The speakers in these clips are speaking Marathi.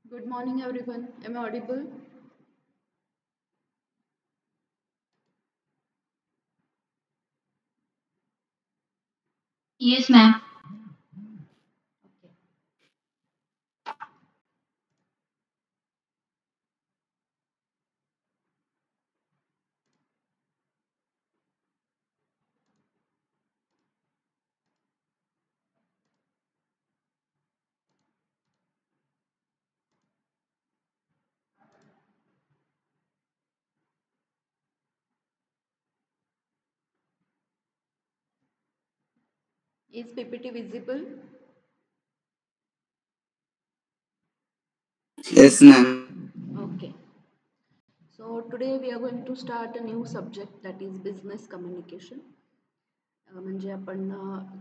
Good morning, everyone. Am I audible? Yes, ma'am. Okay. Is PPT visible? Yes, ma'am. Okay. So today we are going to start a new subject that is business communication. म्हणजे आपण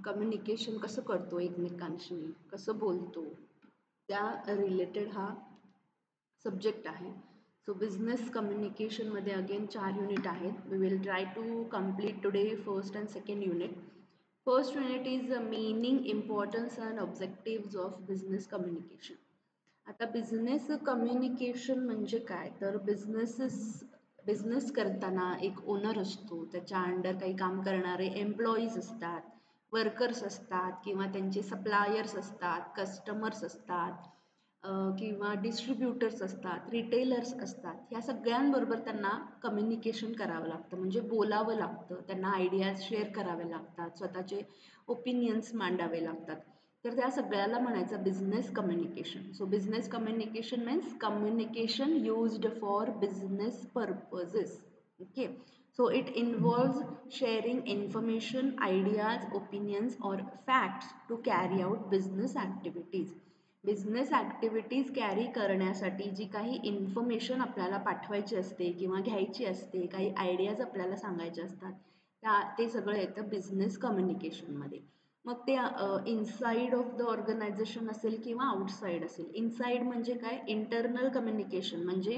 कम्युनिकेशन कसं करतो एकमेकांशी, कसं बोलतो, त्या रिलेटेड हा सब्जेक्ट आहे. सो बिझनेस कम्युनिकेशनमध्ये अगेन 4 युनिट आहेत. We will try to complete today first and second unit. First unit is meaning, importance and objectives of business communication. आता बिझनेस कम्युनिकेशन म्हणजे काय, तर बिझनेस करताना एक ओनर असतो, त्याच्या अंडर काही काम करणारे एम्प्लॉईज असतात, वर्कर्स असतात किंवा त्यांचे सप्लायर्स असतात, कस्टमर्स असतात, किंवा डिस्ट्रीब्युटर्स असतात, रिटेलर्स असतात. ह्या सगळ्यांबरोबर त्यांना कम्युनिकेशन करावं लागतं, म्हणजे बोलावं लागतं, त्यांना आयडियाज शेअर करावे लागतात, स्वतःचे ओपिनियन्स मांडावे लागतात. तर त्या सगळ्याला म्हणायचं business communication. So business communication means communication used for business purposes. Okay. So it involves sharing information, ideas, opinions, or facts to carry out business activities. Business activities carry करण्यासाठी जी काही इन्फॉर्मेशन आपल्याला पाठवायची असते किंवा घ्यायची असते, काही आयडियाज आपल्याला सांगायचे असतात, ते सगळं येतं बिझनेस कम्युनिकेशनमध्ये. मग ते इनसाइड ऑफ द ऑर्गनायझेशन असेल किंवा आउटसाईड असेल. इनसाइड म्हणजे काय, इंटरनल कम्युनिकेशन म्हणजे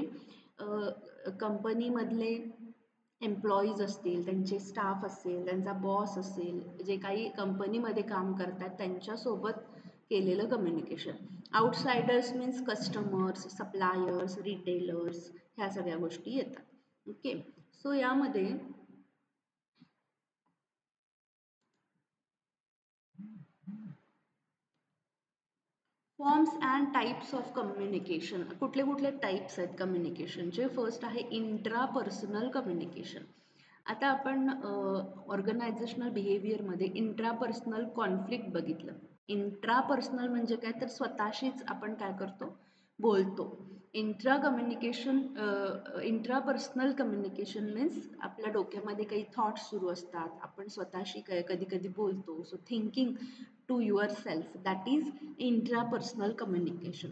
कंपनीमधले एम्प्लॉईज असतील, त्यांचे स्टाफ असेल, त्यांचा बॉस असेल, जे काही कंपनीमध्ये काम करतात त्यांच्यासोबत केलेलं communication. Outsiders means customers, suppliers, retailers, ह्या सगळ्या गोष्टी येतात. ओके. सो यामध्ये forms and types of communication. कुठले कुठले टाइप्स आहेत कम्युनिकेशनचे. फर्स्ट आहे इंट्रापर्सनल कम्युनिकेशन. आता आपण ऑर्गनायझेशनल बिहेवियरमध्ये इंट्रापर्सनल कॉन्फ्लिक्ट बघितलं. इंट्रापर्सनल म्हणजे काय, तर स्वतःशीच आपण काय करतो, बोलतो. इंट्रापर्सनल कम्युनिकेशन मीन्स आपल्या डोक्यामध्ये काही थॉट्स सुरू असतात, आपण स्वतःशी काय कधी कधी बोलतो. So thinking to yourself, that is intrapersonal communication.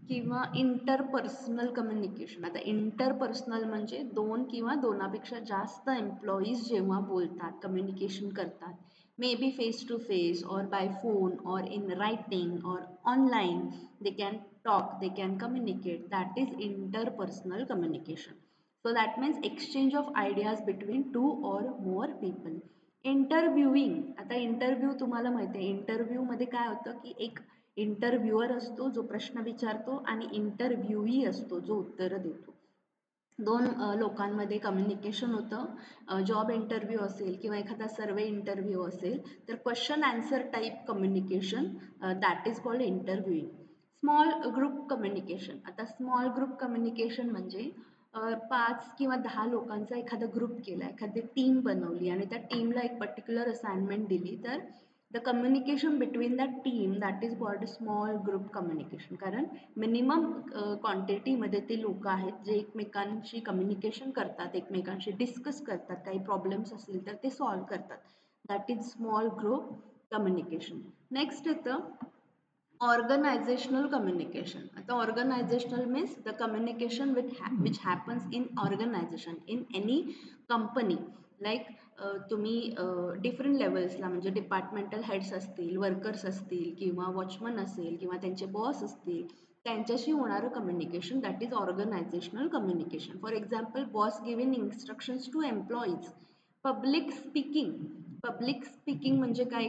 किंवा इंटरपर्सनल कम्युनिकेशन. आता इंटरपर्सनल म्हणजे दोन किंवा दोनापेक्षा जास्त एम्प्लॉईज जेव्हा बोलतात, कम्युनिकेशन करतात, may be face to face or by phone or in writing or online, they can talk, they can communicate. That is interpersonal communication. So that means exchange of ideas between two or more people. इंटरव्ह्यूइंग. आता इंटरव्ह्यू तुम्हाला माहिती आहे, इंटरव्ह्यूमध्ये काय होतं की एक इंटरव्ह्युअर असतो जो प्रश्न विचारतो आणि इंटरव्ह्यूई असतो जो उत्तरं देतो. दोन लोकांमध्ये कम्युनिकेशन होतं. जॉब इंटरव्ह्यू असेल किंवा एखादा सर्वे इंटरव्ह्यू असेल तर question answer type communication, that is called interviewing. Small group communication. आता स्मॉल ग्रुप कम्युनिकेशन म्हणजे 5 किंवा 10 लोकांचा एखादा ग्रुप केला, एखादी टीम बनवली आणि त्या टीमला एक पर्टिक्युलर असाइनमेंट दिली, तर the communication between that team, that is called small group communication. कारण मिनिमम क्वांटिटीमध्ये ते लोक आहेत जे एकमेकांशी कम्युनिकेशन करतात, एकमेकांशी डिस्कस करतात, काही प्रॉब्लेम्स असतील तर ते सॉल्व्ह करतात. That is small group communication. Next येतं organizational communication. आता organizational means the communication which happens in organization, in any company. like तुम्ही डिफरंट लेवल्सला म्हणजे डिपार्टमेंटल हेड्स असतील, वर्कर्स असतील किंवा वॉचमन असेल किंवा त्यांचे बॉस असतील, त्यांच्याशी होणारं communication, that is organisational communication. For example, boss giving instructions to employees. Public speaking म्हणजे काय,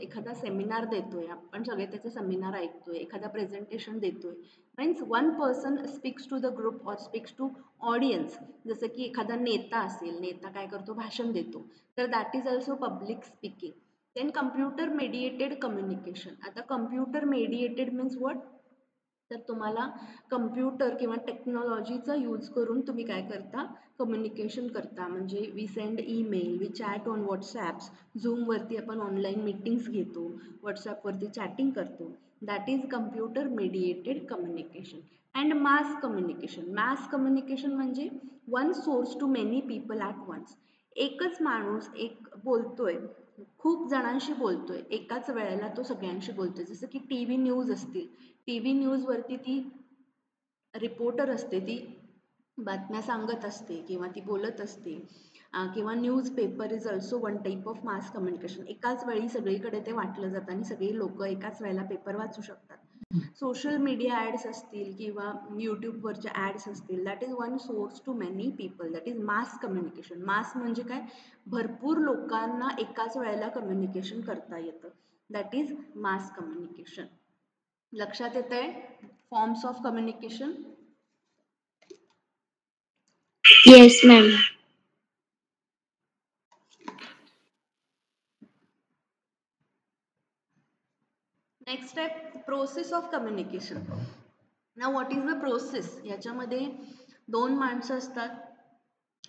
एखादा सेमिनार देतोय आपण, सगळे त्याचे सेमिनार ऐकतोय, एखादा प्रेझेंटेशन देतोय, means one person speaks to the group और स्पीक्स टू ऑडियन्स. जसं की एखादा नेता असेल, नेता काय करतो, भाषण देतो, तर that is also public speaking. Then computer mediated communication. आता कम्प्युटर मेडिएटेड मीन्स व्हॉट, तर तुम्हाला कम्प्युटर किंवा टेक्नॉलॉजीचा यूज करून तुम्ही काय करता, कम्युनिकेशन करता. म्हणजे we send email, we chat on WhatsApps, झूमवरती आपण ऑनलाईन मीटिंग्स घेतो, व्हॉट्सॲपवरती चॅटिंग करतो. That is computer mediated communication. And mass communication म्हणजे one source to many people at once. एकच माणूस बोलतोय, खूप जणांशी बोलतोय एकाच वेळेला, तो सगळ्यांशी बोलतोय. जसं की टी व्ही न्यूज असतील, टी व्ही न्यूजवरती ती रिपोर्टर असते, ती बातम्या सांगत असते किंवा ती बोलत असते. किंवा newspaper is also one type of mass communication. एकाच वेळी सगळीकडे ते वाटलं जातं आणि सगळी लोक एकाच वेळेला पेपर वाचू शकतात. सोशल मीडिया ॲड्स असतील किंवा यूट्यूबवरच्या ॲड्स असतील, that is one source to many people, that is mass communication. Mass म्हणजे काय, भरपूर लोकांना एकाच वेळेला कम्युनिकेशन करता येतं, दॅट इज मास कम्युनिकेशन. लक्षात येत आहे forms of communication? Yes, ma'am. Next आहे प्रोसेस ऑफ कम्युनिकेशन. ना व्हॉट इज द प्रोसेस? याच्यामध्ये दोन माणसं असतात,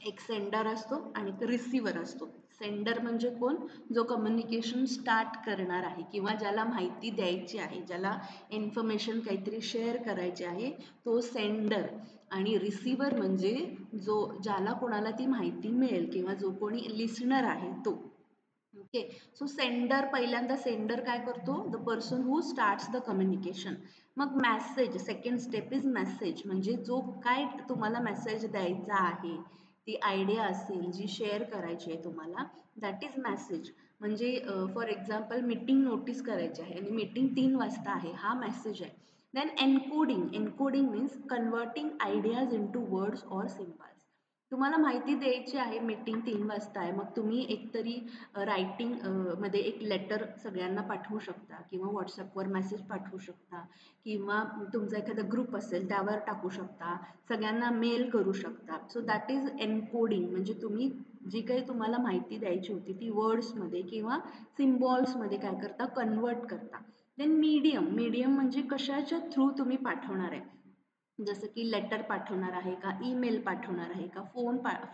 एक सेंडर असतो आणि एक रिसिव्हर असतो. सेंडर म्हणजे कोण, जो कम्युनिकेशन स्टार्ट करणार आहे किंवा ज्याला माहिती द्यायची आहे, ज्याला इन्फॉर्मेशन काहीतरी शेअर करायची आहे, तो सेंडर. आणि रिसिव्हर म्हणजे ज्याला कोणाला ती माहिती मिळेल किंवा जो कोणी लिसनर आहे तो. ओके. सो पहिल्यांदा सेंडर काय करतो, the person who starts the communication. मग message, second step is message. म्हणजे जो काय तुम्हाला मेसेज द्यायचा आहे, ती आयडिया असेल जी शेअर करायची आहे तुम्हाला, दॅट इज मेसेज. म्हणजे फॉर एक्झाम्पल मीटिंग नोटीस करायची आहे आणि मीटिंग 3 वाजता आहे, हा मेसेज आहे. Then encoding means converting ideas into words or symbols. तुम्हाला माहिती द्यायची आहे, मीटिंग 3 वाजता आहे, मग तुम्ही एकतरी रायटिंग मध्ये एक लेटर सगळ्यांना पाठवू शकता किंवा व्हॉट्सॲपवर मेसेज पाठवू शकता किंवा तुमचा एखादा ग्रुप असेल त्यावर टाकू शकता, सगळ्यांना मेल करू शकता. So that is encoding. म्हणजे तुम्ही जी काही तुम्हाला माहिती द्यायची होती ती वर्ड्समध्ये किंवा सिम्बॉल्समध्ये काय करता, कन्वर्ट करता. देन मीडियम म्हणजे कशाच्या थ्रू तुम्ही पाठवणार आहे. जसं की लेटर पाठवणार आहे का, ईमेल पाठवणार आहे का,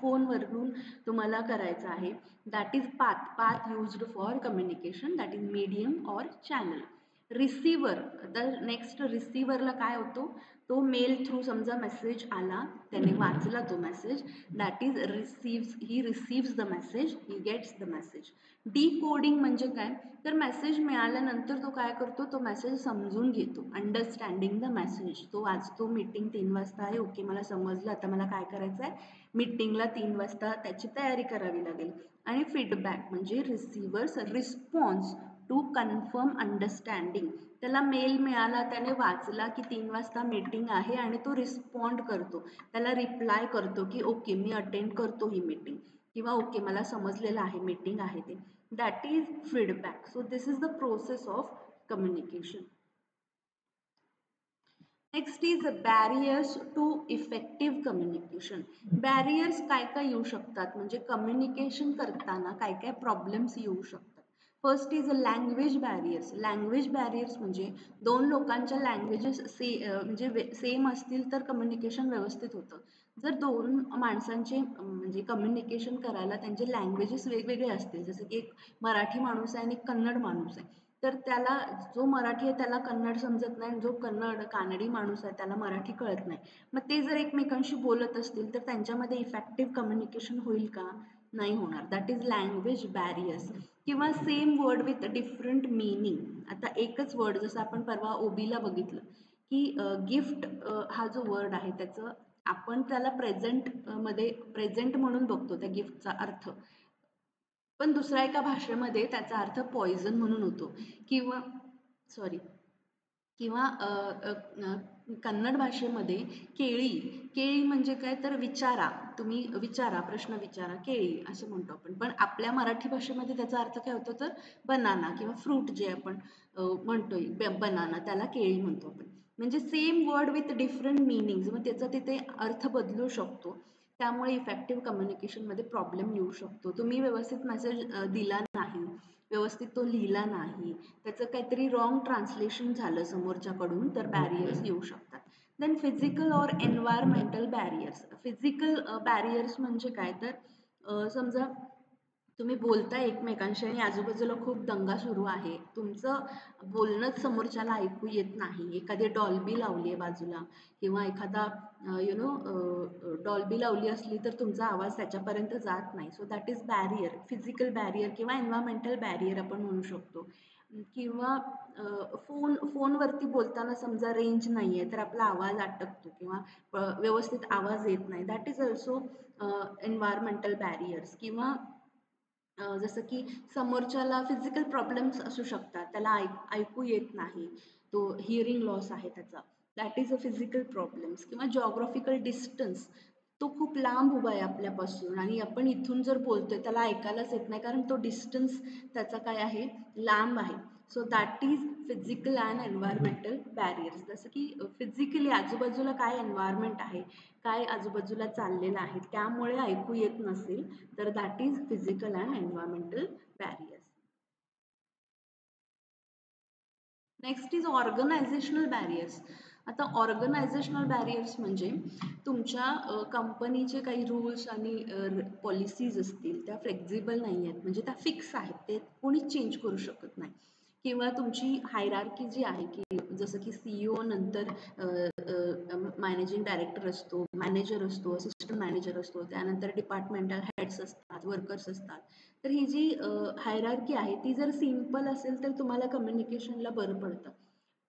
फोनवरून तुम्हाला करायचं आहे, that is path used for communication, that is medium or channel. Receiver, तर नेक्स्ट रिसिव्हरला काय होतो, तो मेल थ्रू समजा मेसेज आला, त्याने वाचला तो message, that is he receives the message, he gets the message. Decoding म्हणजे काय, तर मेसेज मिळाल्यानंतर तो काय करतो, तो मेसेज समजून घेतो, अंडरस्टँडिंग द मेसेज. तो वाचतो, मीटिंग 3 वाजता आहे, ओके मला समजलं, आता मला काय करायचं आहे, मीटिंगला 3 वाजता त्याची तयारी करावी लागेल. आणि फीडबॅक म्हणजे receiver's response to confirm understanding. त्याला मेल मिळाला, त्याने वाचला की 3 वाजता मीटिंग आहे आणि तो रिस्पॉन्ड करतो, त्याला रिप्लाय करतो की ओके मी अटेंड करतो ही मीटिंग किंवा ओके मला समजलेलं आहे मीटिंग आहे ते. That is feedback. So this is the process of communication. Next is barriers to effective communication. Barriers काय काय येऊ शकतात, म्हणजे कम्युनिकेशन करताना काय काय प्रॉब्लेम्स येऊ शकतात. First is language barriers. Language barriers म्हणजे दोन लोकांच्या लँग्वेजेस म्हणजे सेम असतील तर कम्युनिकेशन व्यवस्थित होतं. जर दोन माणसांचे म्हणजे कम्युनिकेशन करायला त्यांचे लँग्वेजेस वेगवेगळे असतील, जसं की एक मराठी माणूस आहे आणि एक कन्नड माणूस आहे, तर त्याला जो मराठी आहे त्याला कन्नड समजत नाही, जो कानडी माणूस आहे त्याला मराठी कळत नाही. मग ते जर एकमेकांशी बोलत असतील तर त्यांच्यामध्ये इफेक्टिव्ह कम्युनिकेशन होईल का, नाही होणार. That is language barriers. किंवा same word with different meaning. आता एकच वर्ड, जसं आपण परवा ओबीला बघितलं की गिफ्ट हा जो वर्ड आहे त्याचं आपण त्याला प्रेझेंट म्हणून बघतो त्या गिफ्टचा अर्थ, पण दुसऱ्या एका भाषेमध्ये त्याचा अर्थ पॉइझन म्हणून होतो. किंवा सॉरी किंवा कन्नड भाषेमध्ये केळी, केळी म्हणजे काय तर विचारा, तुम्ही विचारा, प्रश्न विचारा, केळी असं म्हणतो आपण. पण आपल्या मराठी भाषेमध्ये त्याचा अर्थ काय होतो तर बनाना किंवा फ्रूट जे आपण म्हणतोय बनाना, त्याला केळी म्हणतो आपण. म्हणजे same word with different meanings, मग त्याचा तिथे अर्थ बदलू शकतो. त्यामुळे इफेक्टिव्ह कम्युनिकेशनमध्ये प्रॉब्लेम येऊ शकतो. तुम्ही व्यवस्थित मेसेज दिला नाही, व्यवस्थित तो लिहिला नाही, त्याचं काहीतरी रॉंग ट्रान्सलेशन झालं समोरच्याकडून, तर बॅरियर्स येऊ शकतात. देन फिजिकल और एन्व्हायरमेंटल बॅरियर्स. फिजिकल बॅरियर्स म्हणजे काय तर समजा तुम्ही बोलताय एकमेकांशी आणि आजूबाजूला खूप दंगा सुरू आहे, तुमचं बोलणंच समोरच्याला ऐकू येत नाही, एखादी डॉल्बी लावली आहे बाजूला किंवा एखादा डॉल्बी लावली असली तर तुमचा आवाज त्याच्यापर्यंत जात नाही. So that is barrier, physical barrier किंवा एन्व्हायरमेंटल बॅरियर आपण म्हणू शकतो. किंवा फोनवरती बोलताना समजा रेंज नाही आहे तर आपला आवाज अटकतो किंवा व्यवस्थित आवाज येत नाही, that is also environmental barriers. किंवा जसं की समोरच्याला फिजिकल प्रॉब्लेम्स असू शकतात, त्याला ऐकू येत नाही, तो हिअरिंग लॉस आहे त्याचा, that is a physical problems. किंवा जॉग्राफिकल डिस्टन्स, तो खूप लांब उभा आहे आपल्यापासून आणि आपण इथून जर बोलतोय त्याला ऐकायलाच येत नाही कारण तो डिस्टन्स त्याचा काय आहे, लांब आहे. So that is physical and environmental barriers. जसं की फिजिकली आजूबाजूला काय एन्व्हायरमेंट आहे, काय आजूबाजूला चाललेलं आहे त्यामुळे ऐकू येत नसेल तर that is physical and environmental barriers. Next is organisational barriers. आता ऑर्गनायझेशनल बॅरियर्स म्हणजे तुमच्या कंपनीचे काही रूल्स आणि पॉलिसीज असतील त्या फ्लेक्झिबल नाही आहेत, म्हणजे त्या फिक्स आहेत, ते कोणीच चेंज करू शकत नाही. किंवा तुमची हायरार्की जी आहे की जसं की CEO नंतर मॅनेजिंग डायरेक्टर असतो, मॅनेजर असतो, असिस्टंट मॅनेजर असतो, त्यानंतर डिपार्टमेंटल हेड्स असतात, वर्कर्स असतात. तर ही जी हायरार्की आहे ती जर सिंपल असेल तर तुम्हाला कम्युनिकेशनला बरं पडतं.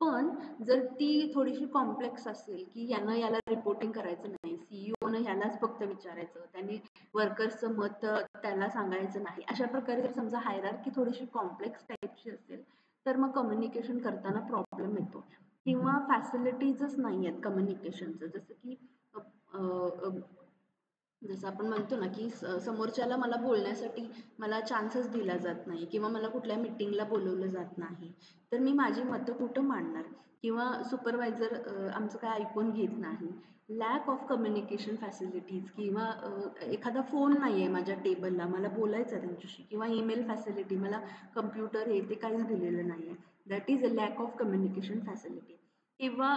पण जर ती थोडीशी कॉम्प्लेक्स असेल की यानं याला रिपोर्टिंग करायचं नाही, CEOनं ह्यालाच फक्त विचारायचं, त्यांनी वर्कर्सचं मत त्याला सांगायचं नाही, अशा प्रकारे जर समजा हायरार्की थोडीशी कॉम्प्लेक्स टाईपची असेल तर मग कम्युनिकेशन करताना प्रॉब्लेम येतो. किंवा फॅसिलिटीजच नाही आहेत कम्युनिकेशनचं, जसं की जसं आपण म्हणतो ना की समोरच्याला मला बोलण्यासाठी मला चान्सच दिला जात नाही किंवा मला कुठल्या मीटिंगला बोलवलं जात नाही, तर मी माझी मतं कुठं मांडणार. किंवा सुपरवायझर आमचं काय ऐकून घेत नाही, लॅक ऑफ कम्युनिकेशन फॅसिलिटीज. किंवा एखादा फोन नाही आहे माझ्या टेबलला, मला बोलायचं आहे त्यांच्याशी. किंवा ईमेल फॅसिलिटी, मला कम्प्युटर हे ते काहीच दिलेलं नाही आहे, that is a lack of communication facility. किंवा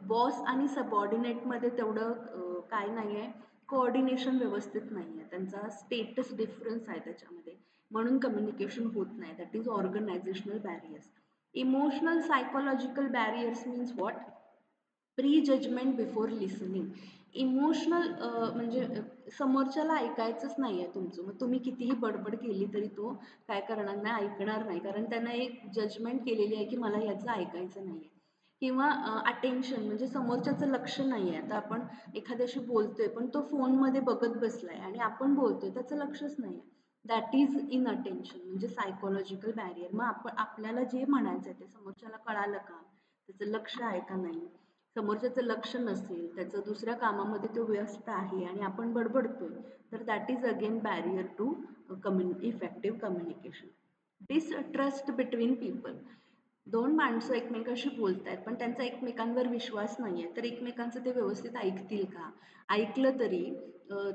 बॉस आणि सबऑर्डिनेटमध्ये तेवढं काय नाही आहे, कोऑर्डिनेशन व्यवस्थित नाही आहे, त्यांचा स्टेटस डिफरन्स आहे त्याच्यामध्ये, म्हणून कम्युनिकेशन होत नाही, that is organisational barriers. Emotional psychological barriers means what, prejudgement before listening. Emotional म्हणजे समोरच्याला ऐकायचंच नाही आहे तुमचं, मग तुम्ही कितीही बडबड केली तरी तो काय करणार नाही, ऐकणार नाही, कारण त्यानं एक जजमेंट केलेली आहे की मला याचं ऐकायचं नाही आहे. किंवा अटेन्शन म्हणजे समोरच्याचं लक्ष नाही आहे, आता आपण एखाद्याशी बोलतोय पण तो फोनमध्ये बघत बसलाय आणि आपण बोलतोय त्याचं लक्षच नाही आहे, दॅट इज इन अटेन्शन, म्हणजे सायकोलॉजिकल बॅरियर. मग आपल्याला जे म्हणायचं आहे ते समोरच्याला कळालं का, त्याचं लक्ष आहे का नाही, समोरच्याचं लक्ष नसेल, त्याचं दुसऱ्या कामामध्ये तो व्यस्त आहे आणि आपण बडबडतोय, तर that is again barrier to effective communication. Distrust between people. दोन माणसं एकमेकाशी बोलतायत पण त्यांचा एकमेकांवर विश्वास नाही आहे, तर एकमेकांचं ते व्यवस्थित ऐकतील का, ऐकलं तरी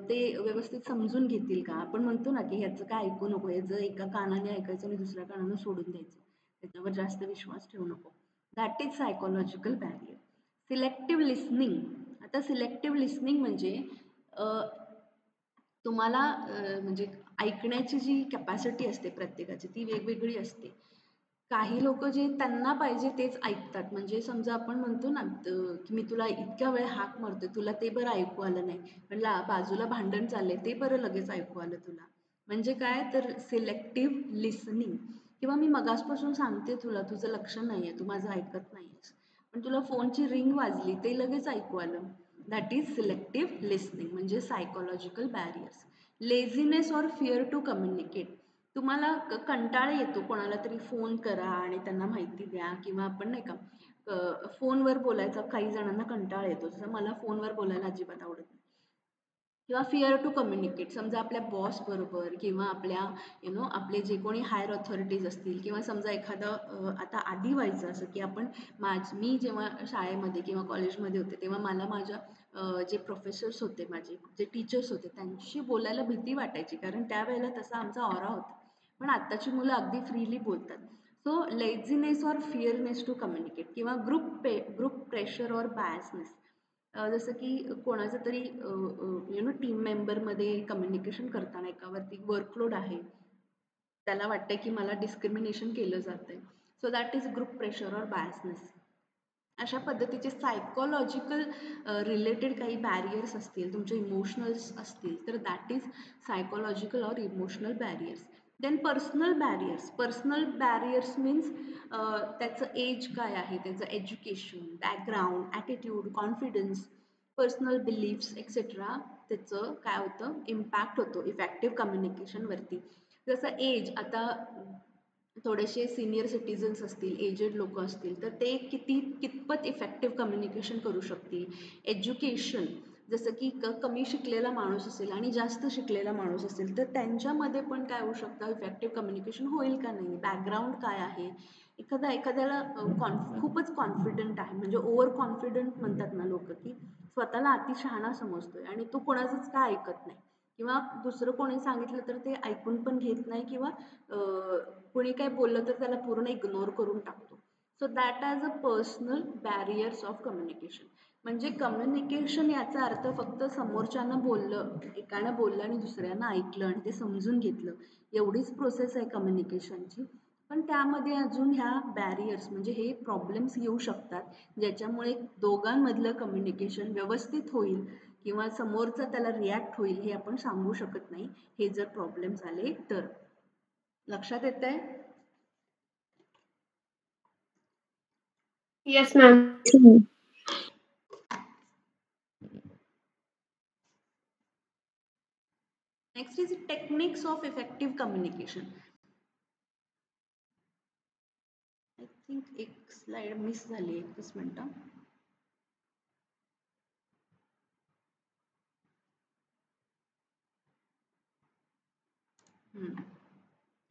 ते व्यवस्थित समजून घेतील का. आपण म्हणतो ना की ह्याचं काय ऐकू नको, ह्याचं एका कानाने ऐकायचं आणि दुसऱ्या कानानं सोडून द्यायचं, त्याच्यावर जास्त विश्वास ठेवू नको, that is psychological barrier. Selective listening. आता सिलेक्टिव्ह लिसनिंग म्हणजे तुम्हाला म्हणजे ऐकण्याची जी कॅपॅसिटी असते प्रत्येकाची ती वेगवेगळी असते. काही लोक जे त्यांना पाहिजे तेच ऐकतात, म्हणजे समजा आपण म्हणतो ना की मी तुला इतक्या वेळ हाक मारतोय, तुला ते बरं ऐकू आलं नाही, पण बाजूला भांडण चाललंय ते बरं लगेच ऐकू आलं तुला, म्हणजे काय तर सिलेक्टिव्ह लिसनिंग. किंवा मी मगासपासून सांगते तुला, तुझं लक्ष नाही आहे, तू माझं ऐकत नाहीयेस, पण तुला फोनची रिंग वाजली ते लगेच ऐकू आलं, दॅट इज सिलेक्टिव्ह लिसनिंग, म्हणजे psychological barriers. Laziness or fear to communicate. तुम्हाला कंटाळा येतो कोणाला तरी फोन करा आणि त्यांना माहिती द्या, किंवा आपण नाही का फोनवर बोलायचा काही जणांना कंटाळा येतो, जसं मला फोनवर बोलायला अजिबात आवडत नाही. किंवा फिअर टू कम्युनिकेट, समजा आपल्या बॉस बरोबर किंवा आपल्या आपले जे कोणी हायर ऑथॉरिटीज असतील, किंवा समजा एखादं आता आधी व्हायचं असं की आपण मी जेव्हा शाळेमध्ये किंवा कॉलेजमध्ये होते तेव्हा मला माझ्या जे प्रोफेसर्स होते, माझे जे टीचर्स होते, त्यांची बोलायला भीती वाटायची, कारण त्यावेळेला तसा आमचा ऑरा होता. पण आत्ताची मुलं अगदी फ्रीली बोलतात. So laziness or fearness to communicate, किंवा ग्रुप प्रेशर ऑर बायसनेस, जसं की कोणाचं तरी टीम मेंबरमध्ये कम्युनिकेशन करताना एकावरती वर्कलोड आहे, त्याला वाटतंय की मला डिस्क्रिमिनेशन केलं जातंय, so that is group pressure or biasness. अशा पद्धतीचे सायकोलॉजिकल रिलेटेड काही बॅरियर्स असतील, तुमचे इमोशनल्स असतील, तर that is psychological or emotional barriers. Then personal barriers means त्याचं एज काय आहे, त्याचं education, background, attitude, confidence, personal beliefs etcetera, त्याचं काय होतं, इम्पॅक्ट होतो इफेक्टिव्ह कम्युनिकेशनवरती. जसं एज, आता थोडेसे सिनियर सिटीजन्स असतील, एजेड लोक असतील, तर ते कितपत इफेक्टिव्ह कम्युनिकेशन करू शकतील. एज्युकेशन, जसं की कमी शिकलेला माणूस असेल आणि जास्त शिकलेला माणूस असेल, तर त्यांच्यामध्ये पण काय होऊ शकतं, इफेक्टिव्ह कम्युनिकेशन होईल का नाही. बॅकग्राऊंड काय आहे, एखाद्याला खूपच कॉन्फिडंट आहे, म्हणजे ओव्हर कॉन्फिडंट म्हणतात ना लोक, की स्वतःला अतिशहाणा समजतोय आणि तो कोणाचंच काय ऐकत नाही, किंवा दुसरं कोणी सांगितलं तर ते ऐकून पण घेत नाही, किंवा कोणी काय बोललं तर त्याला पूर्ण इग्नोर करून टाकतो. So that as a personal barriers of communication. म्हणजे कम्युनिकेशन याचा अर्थ फक्त समोरच्यानं बोललं, एकानं बोललं आणि दुसऱ्यानं ऐकलं आणि ते समजून घेतलं, एवढीच प्रोसेस आहे कम्युनिकेशनची. पण त्यामध्ये अजून ह्या बॅरियर्स, म्हणजे हे प्रॉब्लेम्स येऊ शकतात, ज्याच्यामुळे दोघांमधलं कम्युनिकेशन व्यवस्थित होईल किंवा समोरचा त्याला रिॲक्ट होईल हे आपण सांगू शकत नाही, हे जर प्रॉब्लेम्स आले तर. लक्षात येतंय? Yes, ma'am. Next is techniques of effective communication. I think एक स्लाइड मिस झाली, एकच मिनटं.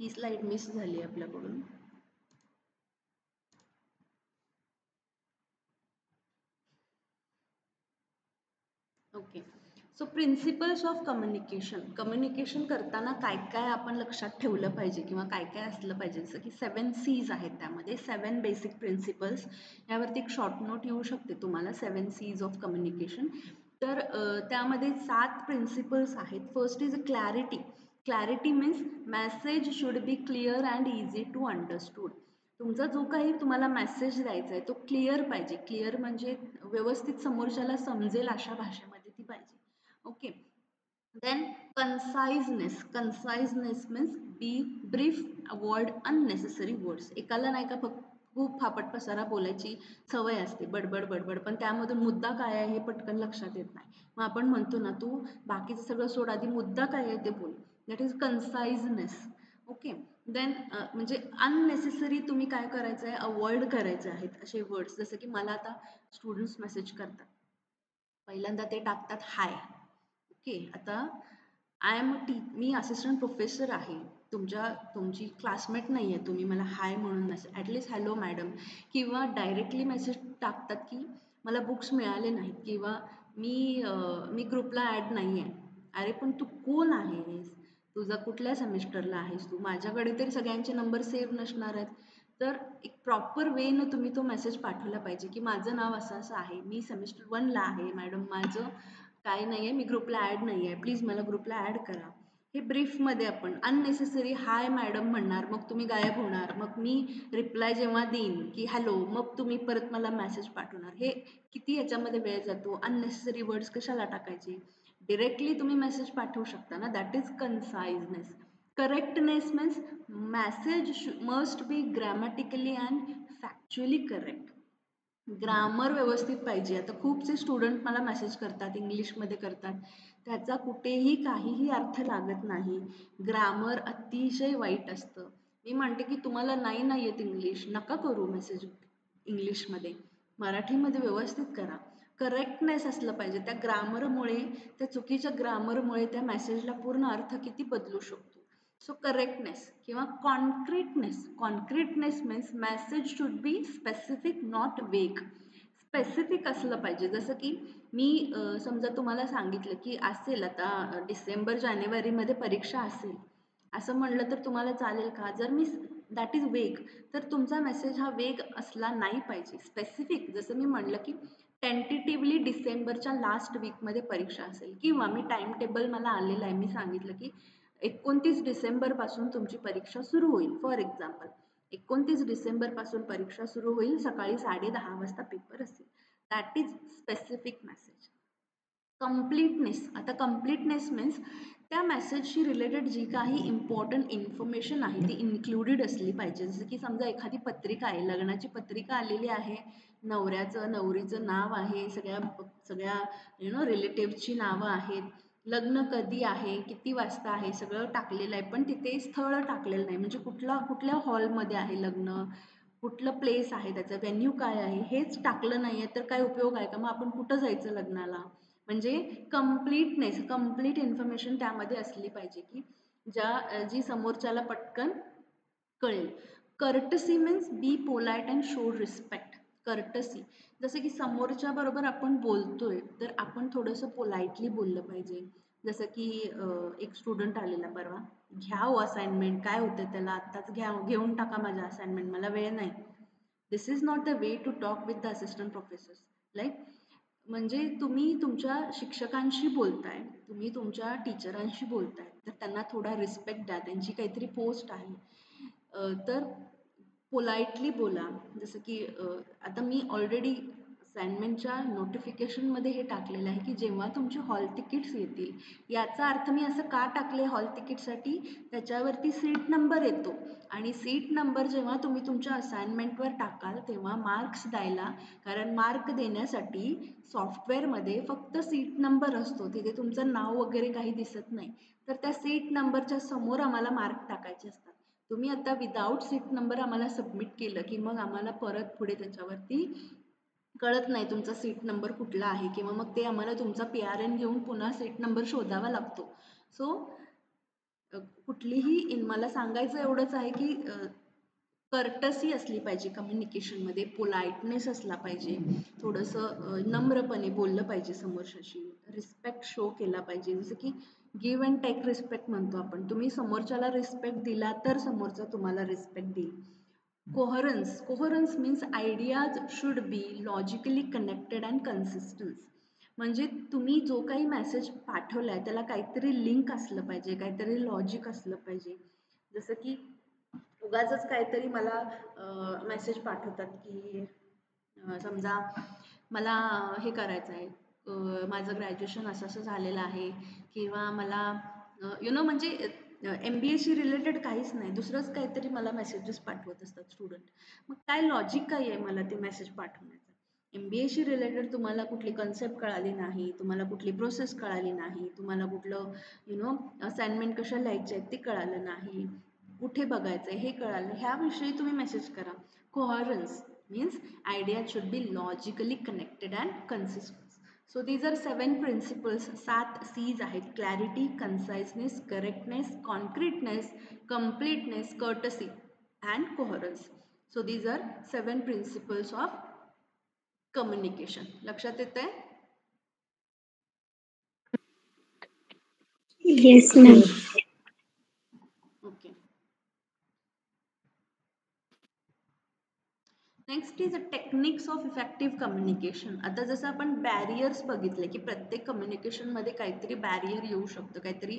ही स्लाइड मिस झाली आपल्याकडून. Okay. So principles of communication करताना काय काय आपण लक्षात ठेवलं पाहिजे किंवा काय काय असलं पाहिजे, जसं की 7 C's आहेत, त्यामध्ये 7 बेसिक प्रिन्सिपल्स. यावरती एक शॉर्ट नोट येऊ शकते तुम्हाला, 7 C's ऑफ कम्युनिकेशन. तर त्यामध्ये 7 प्रिन्सिपल्स आहेत. First is clarity. Clarity means message should be clear and easy to understood. तुमचा जो काही तुम्हाला मेसेज द्यायचा आहे तो क्लिअर पाहिजे. क्लिअर म्हणजे व्यवस्थित समोरच्याला समजेल अशा भाषेमध्ये ती पाहिजे. Okay. Then conciseness means be brief, avoid unnecessary words. एकाला नाही का फक्त खूप फापट पसारा बोलायची सवय असते, बडबड बडबड, पण त्यामधून मुद्दा काय आहे हे पटकन लक्षात येत नाही. मग आपण म्हणतो ना, तू बाकीचं सगळं सोड, आधी मुद्दा काय आहे ते बोल. That is conciseness. Okay. Then म्हणजे अननेसेसरी तुम्ही काय करायचं आहे, अवॉइड करायचे आहेत असे वर्ड्स. जसं की मला आता स्टुडंट्स मेसेज करतात, पहिल्यांदा ते टाकतात हाय. ओके. आता मी असिस्टंट प्रोफेसर आहे, तुमची क्लासमेट नाही आहे, तुम्ही मला हाय म्हणून मेसेज, ॲटलिस्ट हॅलो मॅडम. किंवा डायरेक्टली मेसेज टाकतात की मला बुक्स मिळाले नाहीत, किंवा मी ग्रुपला ॲड नाही आहे. अरे पण तू कोण आहेस, तुझा कुठल्या सेमिस्टरला आहेस तू, माझ्याकडे तरी सगळ्यांचे नंबर सेव्ह नसणार आहेत. तर एक प्रॉपर वेनं तुम्ही तो मेसेज पाठवला पाहिजे की माझं नाव असं असं आहे, मी सेमिस्टर 1ला आहे मॅडम, माझं काही नाही आहे, मी ग्रुपला ॲड नाही आहे, प्लीज मला ग्रुपला ॲड करा. हे ब्रीफमध्ये आपण अननेसेसरी हाय मॅडम म्हणणार, मग तुम्ही गायब होणार, मग मी रिप्लाय जेव्हा देईन की हॅलो, मग तुम्ही परत मला मेसेज पाठवणार. हे किती याच्यामध्ये वेळ जातो, अननेसेसरी वर्ड्स कशाला टाकायचे. डिरेक्टली तुम्ही मेसेज पाठवू शकता ना, that is conciseness. Correctness means message must be grammatically and factually correct. Grammar व्यवस्थित पाहिजे. आता खूपसे स्टुडंट मला मेसेज करतात, इंग्लिशमध्ये करतात, त्याचा कुठेही काहीही अर्थ लागत नाही. ग्रामर अतिशय वाईट असतं. मी म्हणते की तुम्हाला नाही येत इंग्लिश, नका करू मेसेज. इंग्लिशमध्ये, मराठीमध्ये व्यवस्थित करा. करेक्टनेस असलं पाहिजे. त्या ग्रामरमुळे, त्या चुकीच्या ग्रामरमुळे त्या मेसेजला पूर्ण अर्थ किती बदलू शकतो. सो करेक्टनेस किंवा concreteness. Concreteness means message should be specific, not vague. Specific असलं पाहिजे. जसं की मी समजा तुम्हाला सांगितलं की असेल आता डिसेंबर जानेवारीमध्ये परीक्षा असेल असं म्हणलं तर तुम्हाला चालेल का? जर मी दॅट इज वेग, तर तुमचा मेसेज हा वेग असला नाही पाहिजे. स्पेसिफिक, जसं मी म्हणलं की टेंटेटिव्हली डिसेंबरच्या लास्ट वीकमध्ये परीक्षा असेल, किंवा मी टाइम टेबल मला आलेलं आहे, मी सांगितलं की 29 डिसेंबरपासून तुमची परीक्षा सुरू होईल. फॉर एक्झाम्पल 29 डिसेंबरपासून परीक्षा सुरू होईल, सकाळी 10:30 वाजता पेपर असेल. That is specific message. Completeness. आता कम्प्लीटनेस मीन्स त्या मेसेजशी रिलेटेड जी काही इम्पॉर्टंट इन्फॉर्मेशन आहे ती इन्क्लुडेड असली पाहिजे. जसं की समजा एखादी पत्रिका आहे, लग्नाची पत्रिका आलेली आहे, नवऱ्याचं नवरीचं नाव आहे, सगळ्या सगळ्या रिलेटिव्हची नावं आहेत, लग्न कधी आहे, किती वाजता आहे, सगळं टाकलेलं आहे, पण तिथे स्थळ टाकलेलं नाही. म्हणजे कुठल्या हॉलमध्ये आहे लग्न, कुठलं प्लेस आहे, त्याचं व्हेन्यू काय आहे, हेच टाकलं नाही आहे तर काय उपयोग आहे का? मग आपण कुठं जायचं लग्नाला? म्हणजे कंप्लीट इन्फॉर्मेशन त्यामध्ये असली पाहिजे की जी समोरच्याला पटकन कळेल. Courtesy means be polite and show respect. Courtesy, जसं की समोरच्या बरोबर आपण बोलतोय तर आपण थोडंसं पोलाइटली बोललं पाहिजे. जसं की एक स्टुडंट आलेला परवा, घ्या हो असाइनमेंट, काय होतं त्याला, आत्ताच घेऊन टाका माझ्या असाइनमेंट, मला वेळ नाही. This is not the way to talk with the assistant professors. Like, म्हणजे तुम्ही तुमच्या शिक्षकांशी बोलताय, तुम्ही तुमच्या टीचरांशी बोलताय, तर त्यांना थोडा रिस्पेक्ट द्या. त्यांची काहीतरी पोस्ट आहे, तर पोलाइटली बोला. जसं की आता मी ऑलरेडी असाइनमेंटच्या नोटिफिकेशनमध्ये हे टाकलेलं आहे की जेव्हा तुमचे हॉल तिकीट्स येतील, याचा अर्थ मी असं का टाकले हॉल तिकीटसाठी, त्याच्यावरती सीट नंबर येतो, आणि सीट नंबर जेव्हा तुम्ही तुमच्या असाइनमेंटवर टाकाल तेव्हा मार्क्स द्यायला, कारण मार्क देण्यासाठी सॉफ्टवेअरमध्ये फक्त सीट नंबर असतो, तिथे तुमचं नाव वगैरे काही दिसत नाही. तर त्या सीट नंबरच्या समोर आम्हाला मार्क टाकायचे असतात. तुम्ही आता विदाऊट सीट नंबर आम्हाला सबमिट केलं की मग आम्हाला परत पुढे त्याच्यावरती कळत नाही तुमचा सीट नंबर कुठला आहे, किंवा मग ते आम्हाला तुमचा PRN घेऊन पुन्हा सीट नंबर शोधावा लागतो. सो कुठलीही मला सांगायचं एवढंच आहे की कर्टसी असली पाहिजे कम्युनिकेशनमध्ये, पोलाइटनेस असला पाहिजे, थोडंसं नम्रपणे बोललं पाहिजे समोरच्याशी, रिस्पेक्ट शो केला पाहिजे. जसं की गिव्ह अँड टेक रिस्पेक्ट म्हणतो आपण, तुम्ही समोरच्याला रिस्पेक्ट दिला तर समोरचा तुम्हाला रिस्पेक्ट देईल. Coherence means ideas should be logically connected and consistence. म्हणजे तुम्ही जो काही मेसेज पाठवलाय त्याला काहीतरी लिंक असलं पाहिजे, काहीतरी लॉजिक असलं पाहिजे. जसं की उगाचच काहीतरी मला मेसेज पाठवतात की समजा मला हे करायचं आहे, माझं ग्रॅज्युएशन असं असं झालेलं आहे, किंवा मला म्हणजे MBA शी रिलेटेड काहीच नाही, दुसरंच काहीतरी मला मेसेजेस पाठवत असतात स्टुडंट. मग काय लॉजिक काय आहे मला ते मेसेज पाठवण्याचं? MBA शी रिलेटेड तुम्हाला कुठली कन्सेप्ट कळाली नाही, तुम्हाला कुठली प्रोसेस कळाली नाही, तुम्हाला कुठलं असाइनमेंट कशा लिहायचे आहेत ते कळालं नाही, कुठे बघायचं आहे हे कळालं, ह्याविषयी तुम्ही मेसेज करा. Coherence means idea should be logically connected and consistence. So these are 7 principles. 7 C's आहेत: clarity, conciseness, correctness, concreteness, completeness, courtesy and coherence. So these are 7 principles of communication. लक्षात येतंय? Yes, ma'am. Okay. Next is a techniques of effective communication. आता जसं आपण बॅरियर्स बघितले की प्रत्येक कम्युनिकेशनमध्ये काहीतरी बॅरियर येऊ शकतं, काहीतरी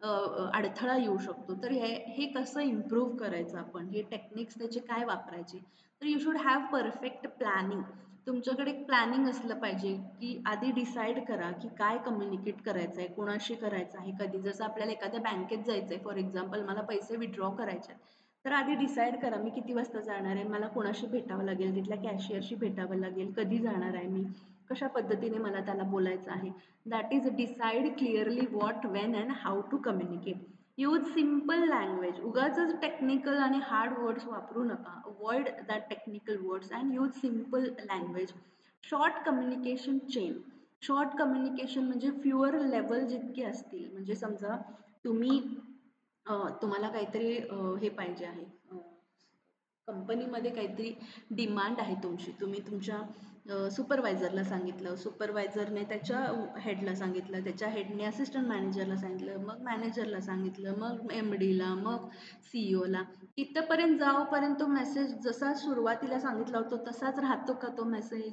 अडथळा येऊ शकतो, तर हे कसं इम्प्रूव्ह करायचं आपण, हे टेक्निक्स त्याचे काय वापरायचे. तर you should have perfect planning. तुमच्याकडे एक प्लॅनिंग असलं पाहिजे की आधी डिसाईड करा की काय कम्युनिकेट करायचं आहे, कोणाशी करायचं आहे, कधी. जसं आपल्याला एखाद्या बँकेत जायचं आहे, फॉर एक्झाम्पल मला पैसे विड्रॉ करायचे आहेत, तर आधी डिसाईड करा मी किती वाजता जाणार आहे, मला कोणाशी भेटावं लागेल, तिथल्या कॅशियरशी भेटावं लागेल, कधी जाणार आहे मी, कशा पद्धतीने मला त्याला बोलायचं आहे. That is decide clearly what, when and how to communicate. Use simple language. उगाचच टेक्निकल आणि हार्ड वर्ड्स वापरू नका. Avoid that technical words and use simple language. Short communication chain. Short communication म्हणजे फ्युअर लेवल जितके असतील, म्हणजे समजा तुम्ही तुम्हाला काहीतरी हे पाहिजे आहे, कंपनीमध्ये काहीतरी डिमांड आहे तुमची, तुम्ही तुमच्या सुपरवायझरला सांगितलं, सुपरवायझरने त्याच्या हेडला सांगितलं, त्याच्या हेडने असिस्टंट मॅनेजरला सांगितलं, मग मॅनेजरला सांगितलं, मग MD ला, मग CEO ला. इथंपर्यंत जाओपर्यंत तो मेसेज जसा सुरुवातीला सांगितला होता तसाच राहतो का तो मेसेज?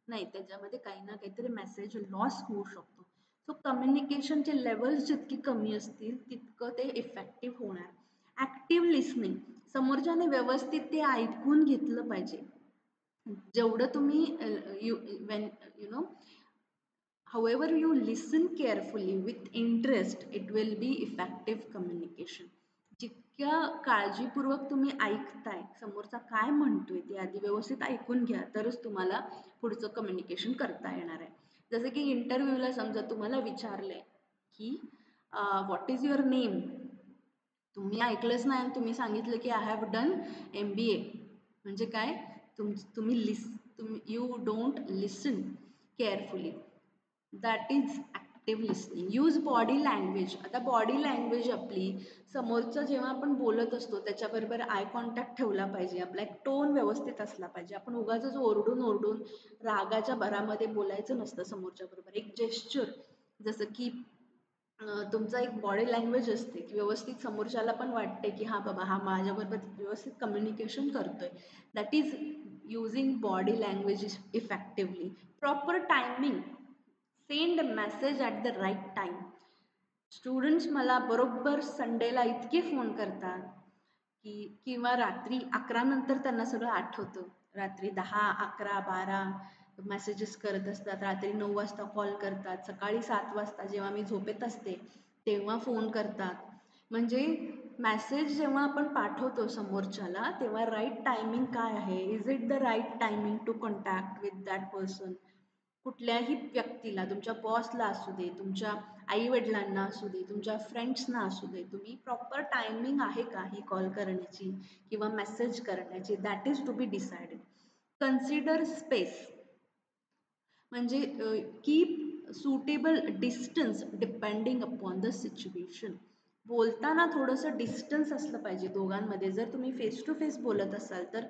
नाही, त्याच्यामध्ये काही ना काहीतरी मेसेज लॉस होऊ शकतो. सो कम्युनिकेशनचे लेवल्स जितकी कमी असतील तितकं ते इफेक्टिव्ह होणार. Active listening. समोरच्याने व्यवस्थित ते ऐकून घेतलं पाहिजे. जेवढं तुम्ही when you know however you listen carefully with interest, it will be effective communication. जितक्या काळजीपूर्वक तुम्ही ऐकताय, समोरचा काय म्हणतोय ते आधी व्यवस्थित ऐकून घ्या, तरच तुम्हाला पुढचं कम्युनिकेशन करता येणार आहे. जसं की इंटरव्ह्यूला समजा तुम्हाला विचारलंय की व्हॉट इज युअर नेम. तुम्ही ऐकलंच नाही आणि तुम्ही सांगितलं की आय हॅव डन MBA. म्हणजे काय? तुम्ही you don't listen carefully. That is active listening. Use body language. आता बॉडी लँग्वेज आपली, समोरचं जेव्हा आपण बोलत असतो त्याच्याबरोबर आय कॉन्टॅक्ट ठेवला पाहिजे, आपला एक टोन व्यवस्थित असला पाहिजे. आपण उगाचच ओरडून ओरडून रागाच्या भरामध्ये बोलायचं नसतं समोरच्या बरोबर. एक जेस्चर, जसं की तुमचा एक बॉडी लँग्वेज असते की व्यवस्थित समोरच्याला पण वाटते की हां बाबा, हा माझ्याबरोबर व्यवस्थित कम्युनिकेशन करतोय. That is using body language effectively. Proper timing. Send message at the right time. Students मला बरोबर संडेला इतके फोन करतात की, किंवा रात्री 11 नंतर त्यांना सगळं आठवतं. रात्री 10, 11, 12 मेसेजेस करत असतात. रात्री 9 वाजता कॉल करतात. सकाळी 7 वाजता जेव्हा मी झोपेत असते तेव्हा फोन करतात. म्हणजे मेसेज जेव्हा आपण पाठवतो समोरच्याला तेव्हा राईट टायमिंग काय आहे? Is it the right timing to contact with that person? कुठल्याही व्यक्तीला, तुमच्या बॉसला असू दे, तुमच्या आई-वडिलांना असू दे, तुमच्या फ्रेंड्सना असू दे, तुम्ही प्रॉपर टायमिंग आहे का ही कॉल करण्याची किंवा मेसेज करण्याची? That is to be decided. Consider space. म्हणजे keep suitable distance depending upon the situation. बोलताना थोडंसं डिस्टन्स असलं पाहिजे दोघांमध्ये. जर तुम्ही फेस टू फेस बोलत असाल तर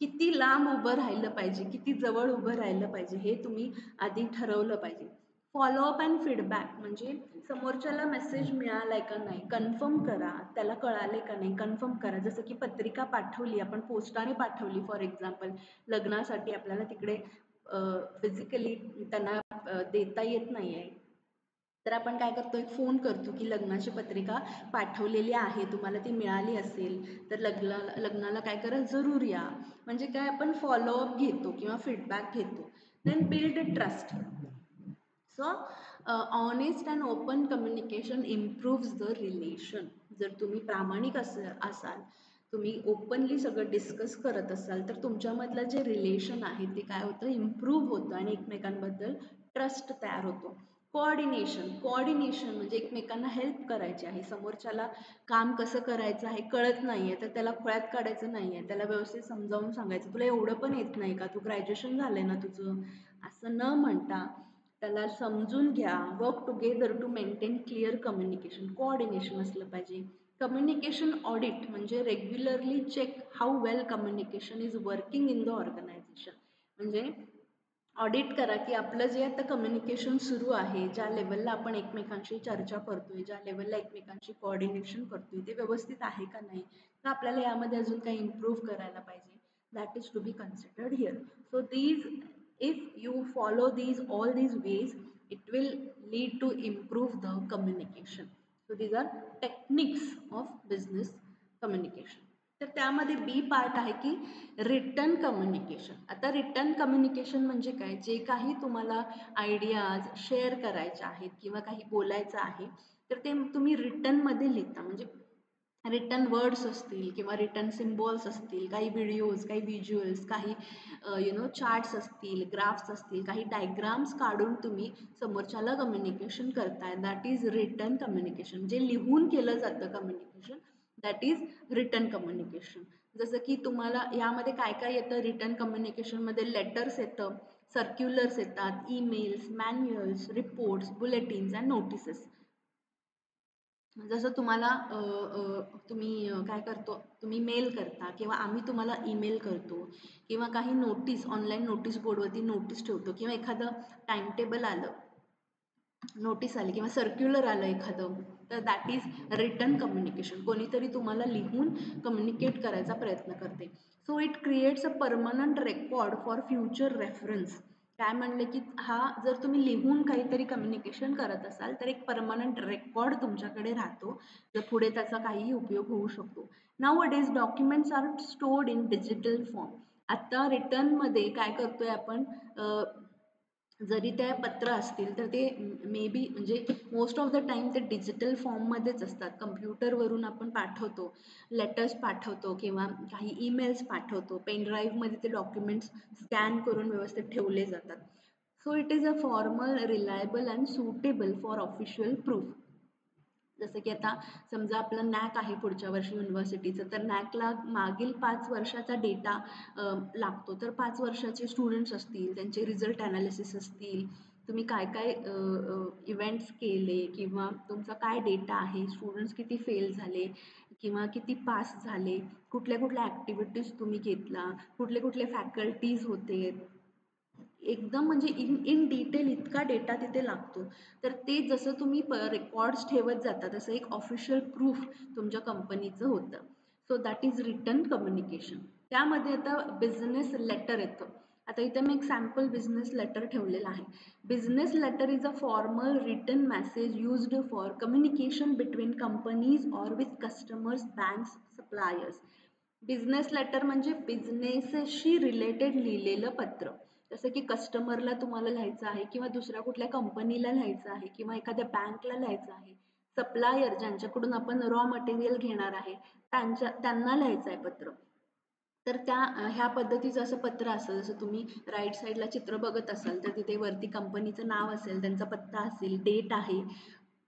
किती लांब उभं राहिलं पाहिजे, किती जवळ उभं राहिलं पाहिजे हे तुम्ही आधी ठरवलं पाहिजे. Follow up and feedback. म्हणजे समोरच्याला मेसेज मिळालाय का नाही कन्फर्म करा, त्याला कळाले का नाही कन्फर्म करा. जसं की पत्रिका पाठवली आपण, पोस्टाने पाठवली फॉर एक्झाम्पल, लग्नासाठी आपल्याला तिकडे फिजिकली त्यांना देता येत नाही आहे, तर आपण काय करतो, एक फोन करतो की लग्नाची पत्रिका पाठवलेली आहे, तुम्हाला ती मिळाली असेल तर लग्नाला काय करा, जरूर या. म्हणजे काय, आपण फॉलोअप घेतो किंवा फीडबॅक घेतो. Then build trust. So honest and open communication improves the relation. जर तुम्ही प्रामाणिक असाल, तुम्ही ओपनली सगळं डिस्कस करत असाल तर तुमच्यामधलं जे रिलेशन आहे ते काय होतं, इम्प्रूव्ह होतं आणि एकमेकांबद्दल ट्रस्ट तयार होतो. कोऑर्डिनेशन. कोऑर्डिनेशन म्हणजे एकमेकांना हेल्प करायची आहे. समोरच्याला काम कसं करायचं आहे कळत नाही आहे तर त्याला खोळ्यात काढायचं नाही आहे, त्याला व्यवस्थित समजावून सांगायचं, तुला एवढं पण येत नाही का, तू ग्रॅज्युएशन झालं आहे ना तुझं, असं न म्हणता त्याला समजून घ्या. Work together to maintain clear communication. Coordination असलं पाहिजे. कम्युनिकेशन ऑडिट म्हणजे regularly check how well communication is working in the organisation. म्हणजे ऑडिट करा की आपलं जे आता कम्युनिकेशन सुरू आहे, ज्या लेवलला आपण एकमेकांशी चर्चा करतोय, ज्या लेवलला एकमेकांशी कोऑर्डिनेशन करतोय, ते व्यवस्थित आहे का नाही, तर आपल्याला यामध्ये अजून काही इम्प्रूव्ह करायला पाहिजे. That is to be considered here. So these, if you follow all these ways, it will lead to improve the communication. So these are techniques of business communication. तर त्यामध्ये बी पार्ट आहे की रिटन कम्युनिकेशन. आता रिटन कम्युनिकेशन म्हणजे काय, जे काही तुम्हाला आयडियाज शेअर करायचे आहेत किंवा काही बोलायचं आहे तर ते तुम्ही रिटनमध्ये लिहिता. म्हणजे रिटन वर्ड्स असतील किंवा रिटन सिम्बॉल्स असतील, काही व्हिडिओज, काही व्हिज्युअल्स, काही चार्ट्स असतील, ग्राफ्स असतील, काही डायग्राम्स काढून तुम्ही समोरच्याला कम्युनिकेशन करताय, दॅट इज रिटन कम्युनिकेशन. जे लिहून केलं जातं communication, that is written communication. जसं की तुम्हाला यामध्ये काय काय येतं रिटन कम्युनिकेशनमध्ये, लेटर्स येतं, सर्क्युलर्स येतात, emails, manuals, reports, bulletins and notices. जसं तुम्हाला तुम्ही काय करतो, तुम्ही मेल करता किंवा आम्ही तुम्हाला ईमेल करतो किंवा काही नोटीस ऑनलाईन नोटीस बोर्डवरती नोटीस ठेवतो किंवा एखादं टाइम टेबल आलं, नोटीस आली किंवा सर्क्युलर आलं एखादं, तर दॅट इज रिटन कम्युनिकेशन. कोणीतरी तुम्हाला लिहून कम्युनिकेट करायचा प्रयत्न करते. So it creates a permanent record for future reference. काय म्हणले की हा जर तुम्ही लिहून काहीतरी कम्युनिकेशन करत असाल तर एक परमनंट रेकॉर्ड तुमच्याकडे राहतो, जर पुढे त्याचा काहीही उपयोग होऊ शकतो. Nowadays documents are stored in digital form. आता रिटर्नमध्ये काय करतोय आपण, जरी ते पत्र असतील तर ते मे बी म्हणजे मोस्ट ऑफ द टाइम ते डिजिटल फॉर्ममध्येच असतात. कम्प्युटरवरून आपण पाठवतो, लेटर्स पाठवतो किंवा काही ईमेल्स पाठवतो, पेनड्राईव्हमध्ये ते डॉक्युमेंट्स स्कॅन करून व्यवस्थित ठेवले जातात. So it is a formal, reliable and suitable for official proof. जसं की आता समजा आपलं नॅक आहे पुढच्या वर्षी युनिव्हर्सिटीचं, तर नॅकला मागील 5 वर्षाचा डेटा लागतो. तर 5 वर्षाचे स्टुडंट्स असतील, त्यांचे रिझल्ट ॲनालिसिस असतील, तुम्ही काय काय इव्हेंट्स केले किंवा तुमचा काय डेटा आहे, स्टुडंट्स किती फेल झाले किंवा किती पास झाले, कुठल्या कुठल्या ॲक्टिव्हिटीज तुम्ही घेतला, कुठले कुठले फॅकल्टीज होते, एकदम म्हणजे इन इन डिटेल इतका डेटा तिथे लागतो. तर ते जसं तुम्ही रेकॉर्ड्स ठेवत जाता तसं एक ऑफिशियल प्रूफ तुमच्या कंपनीचं होतं. So that is written communication. त्यामध्ये आता बिझनेस लेटर येतं. आता इथे मी एक सॅम्पल बिझनेस लेटर ठेवलेला आहे. Business letter is a formal written message used for communication between companies or with customers, banks, suppliers. Business letter म्हणजे बिझनेसशी रिलेटेड लिहिलेलं पत्र. जसं की कस्टमरला तुम्हाला लिहायचं आहे किंवा दुसऱ्या कुठल्या कंपनीला लिहायचं आहे किंवा एखाद्या बँकला लिहायचं आहे, सप्लायर ज्यांच्याकडून आपण रॉ मटेरियल घेणार आहे त्यांना लिहायचं आहे पत्र. तर ह्या पद्धतीचं असं पत्र असतं. जसं तुम्ही राईट साईडला चित्र बघत असाल तर तिथे वरती कंपनीचं नाव असेल, त्यांचा पत्ता असेल, डेट आहे,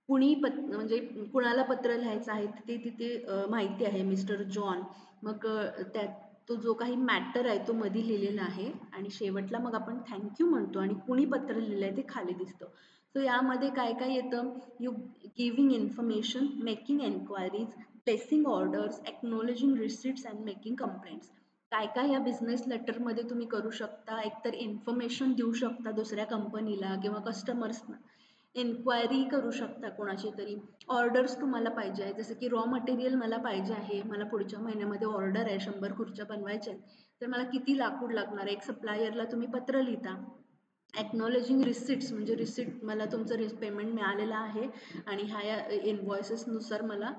म्हणजे कुणाला पत्र लिहायचं आहे ते तिथे माहिती आहे, मिस्टर जॉन. मग त्यात तो जो काही मॅटर आहे तो मध्ये लिहिलेला आहे आणि शेवटला मग आपण थँक्यू म्हणतो आणि कुणी पत्र लिहिलं आहे ते खाली दिसतं. सो यामध्ये काय काय येतं, you giving information, making enquiries, placing orders, acknowledging receipts and making complaints. काय काय या बिझनेस लेटरमध्ये तुम्ही करू शकता, एकतर इन्फॉर्मेशन देऊ शकता दुसऱ्या कंपनीला किंवा कस्टमर्सना, एन्क्वायरी करू शकता कोणाची तरी, ऑर्डर्स तुम्हाला पाहिजे आहे, जसं की रॉ मटेरियल मला पाहिजे आहे, मला पुढच्या महिन्यामध्ये ऑर्डर आहे 100 खुर्च्या बनवायच्या आहेत, तर मला किती लाकूड लागणार आहे, एक सप्लायरला तुम्ही पत्र लिहिता. एक्नॉलेजिंग रिसिट्स म्हणजे रिसिट, मला तुमचं पेमेंट मिळालेलं आहे आणि ह्या इनव्हॉइसेसनुसार मला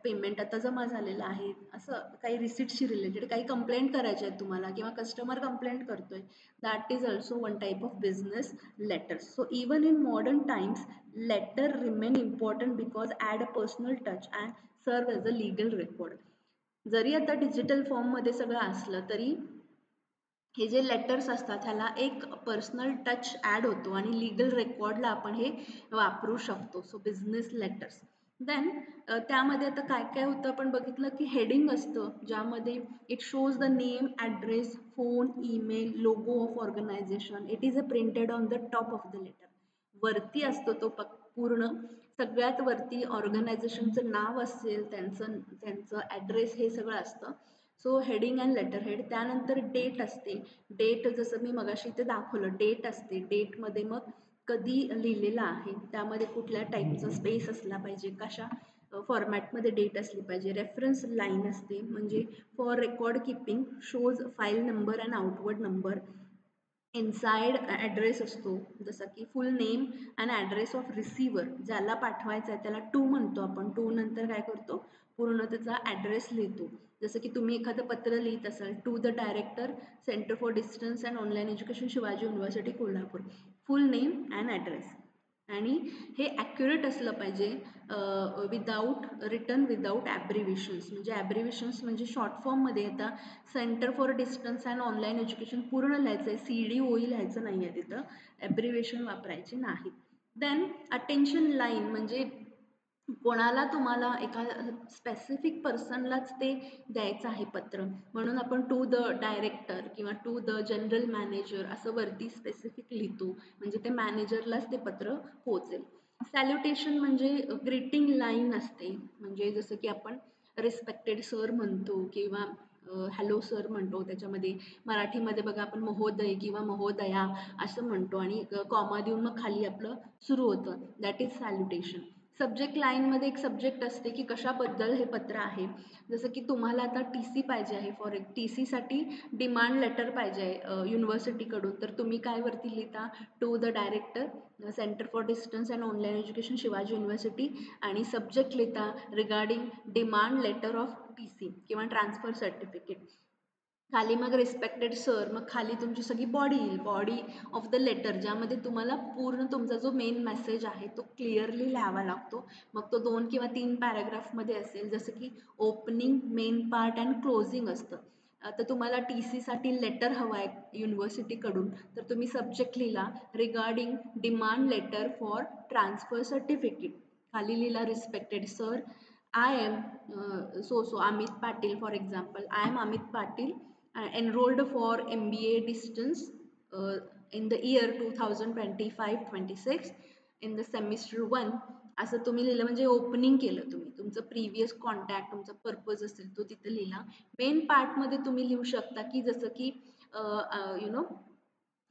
पेमेंट आता जमा झालेलं आहे, असं काही रिसिट्सशी रिलेटेड. काही कंप्लेंट करायचे आहेत तुम्हाला किंवा कस्टमर कंप्लेंट करतोय, that is also one type of business letters. So even in modern times letter remain important because add a personal touch and serve as a legal record. जरी आता डिजिटल फॉर्ममध्ये सगळं असलं तरी हे जे लेटर्स असतात ह्याला एक पर्सनल टच ॲड होतो आणि लीगल रेकॉर्डला आपण हे वापरू शकतो. So business letters. देन त्यामध्ये आता काय काय होतं आपण बघितलं की हेडिंग असतं, ज्यामध्ये it shows the name, address, phone, email, logo of organization. It is a printed on the top of the letter. वरती असतो तो पूर्ण, सगळ्यात वरती ऑर्गनायझेशनचं नाव असेल, त्यांचं त्यांचं ॲड्रेस, हे सगळं असतं. So heading and letter head. त्यानंतर डेट असते. डेट जसं मी मगाशी इथे दाखवलं, डेट असते. डेटमध्ये मग कधी लिहिलेलं आहे, त्यामध्ये कुठल्या टाईपचा स्पेस असला पाहिजे, कशा फॉर्मॅटमध्ये डेट असली पाहिजे. रेफरन्स लाईन असते, म्हणजे for record keeping, shows file number and outward number. Inside address असतो, जसं की फुल name and address of receiver, ज्याला पाठवायचं आहे त्याला टू म्हणतो आपण. टू नंतर काय करतो, पूर्ण त्याचा ॲड्रेस लिहितो. जसं की तुम्ही एखादं पत्र लिहित असाल, to the director, centre for distance and online education, Shivaji university, Kolhapur. Full name and address. आणि हे ॲक्युरेट असलं पाहिजे, विदाऊट रिटन विदाऊट ॲब्रिव्हेशन्स. म्हणजे ॲब्रिव्हेशन्स म्हणजे शॉर्ट फॉर्ममध्ये आता centre for distance and online education पूर्ण लिहायचं आहे, CDOE लिहायचं नाही आहे तिथं, ॲब्रिव्हेशन वापरायचे नाहीत. देन अटेन्शन लाईन म्हणजे कोणाला तुम्हाला एका स्पेसिफिक पर्सनलाच ते द्यायचं आहे पत्र, म्हणून आपण टू द डायरेक्टर किंवा टू द जनरल मॅनेजर असं वरती स्पेसिफिक लिहितो, म्हणजे ते मॅनेजरलाच ते पत्र पोहोचेल. सॅल्युटेशन म्हणजे ग्रीटिंग लाईन असते, म्हणजे जसं की आपण रिस्पेक्टेड सर म्हणतो किंवा हॅलो सर म्हणतो, त्याच्यामध्ये मराठीमध्ये बघा आपण महोदय किंवा महोदया असं म्हणतो आणि कॉमा देऊन मग खाली आपलं सुरू होतं, दॅट इज सॅल्युटेशन. सब्जेक्ट लाईनमध्ये एक सब्जेक्ट असते की कशाबद्दल हे पत्र आहे. जसं की तुम्हाला आता TC पाहिजे आहे, फॉर TC साठी डिमांड लेटर पाहिजे आहे युनिव्हर्सिटीकडून, तर तुम्ही काय वरती लिहिता, to the director centre for distance and online education Shivaji university, आणि सब्जेक्ट लिहिता regarding demand letter of TC किंवा ट्रान्सफर सर्टिफिकेट. खाली मग रिस्पेक्टेड सर, मग खाली तुमची सगळी बॉडी येईल, बॉडी ऑफ द लेटर, ज्यामध्ये तुम्हाला पूर्ण तुमचा जो मेन मेसेज आहे तो क्लिअरली लिहावा लागतो. मग तो 2 किंवा 3 पॅराग्राफमध्ये असेल, जसं की opening, main part and closing असतं. तर तुम्हाला TC साठी लेटर हवा आहे युनिव्हर्सिटीकडून, तर तुम्ही सब्जेक्ट लिहिला regarding demand letter for transfer certificate, खाली लिहिला respected sir, I am so Amit Patil, for example, I am Amit Patil, enrolled for MBA distance in the year 2025-26 in the semester 1. असं तुम्ही लिहिलं म्हणजे ओपनिंग केलं, तुम्ही तुमचं प्रिव्हियस कॉन्टॅक्ट, तुमचा पर्पज असेल तो तिथं लिहिला. मेन पार्टमध्ये तुम्ही लिहू शकता की जसं की you know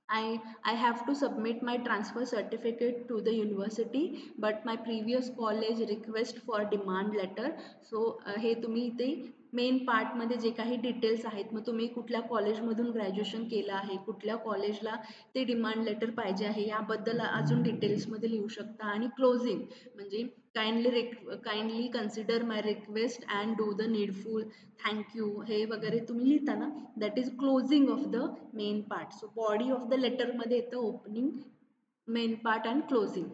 I have to submit my transfer certificate to the university, but my previous college request for demand letter. So हे तुम्ही इथे मेन पार्टमध्ये जे काही डिटेल्स आहेत, मग तुम्ही कुठल्या कॉलेजमधून ग्रॅज्युएशन केलं आहे, कुठल्या कॉलेजला ते डिमांड लेटर पाहिजे आहे याबद्दल अजून डिटेल्समध्ये लिहू शकता. आणि क्लोजिंग म्हणजे kindly consider my request and do the needful, thank you, हे वगैरे तुम्ही लिहिता ना, that is closing of the main part. So body of the लेटरमध्ये येतं opening, main part and closing.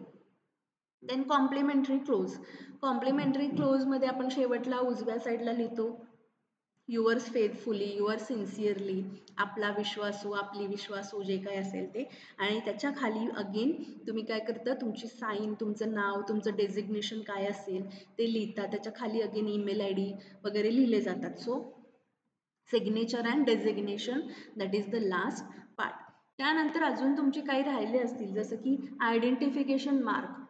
Then complimentary close. Complimentary क्लोजमध्ये आपण शेवटला उजव्या साईडला लिहितो युअर्स फेथफुली, युअर सिन्सिअरली, आपला विश्वासू, आपली विश्वासू, जे काय असेल ते. आणि त्याच्या खाली अगेन तुम्ही काय करता, तुमची साईन, तुमचं नाव, तुमचं डेझिग्नेशन काय असेल ते लिहिता, त्याच्या खाली अगेन ईमेल ID वगैरे लिहिले जातात. So signature and designation, that is the last part. त्यानंतर अजून तुमचे काही राहिले असतील, जसं की identification mark,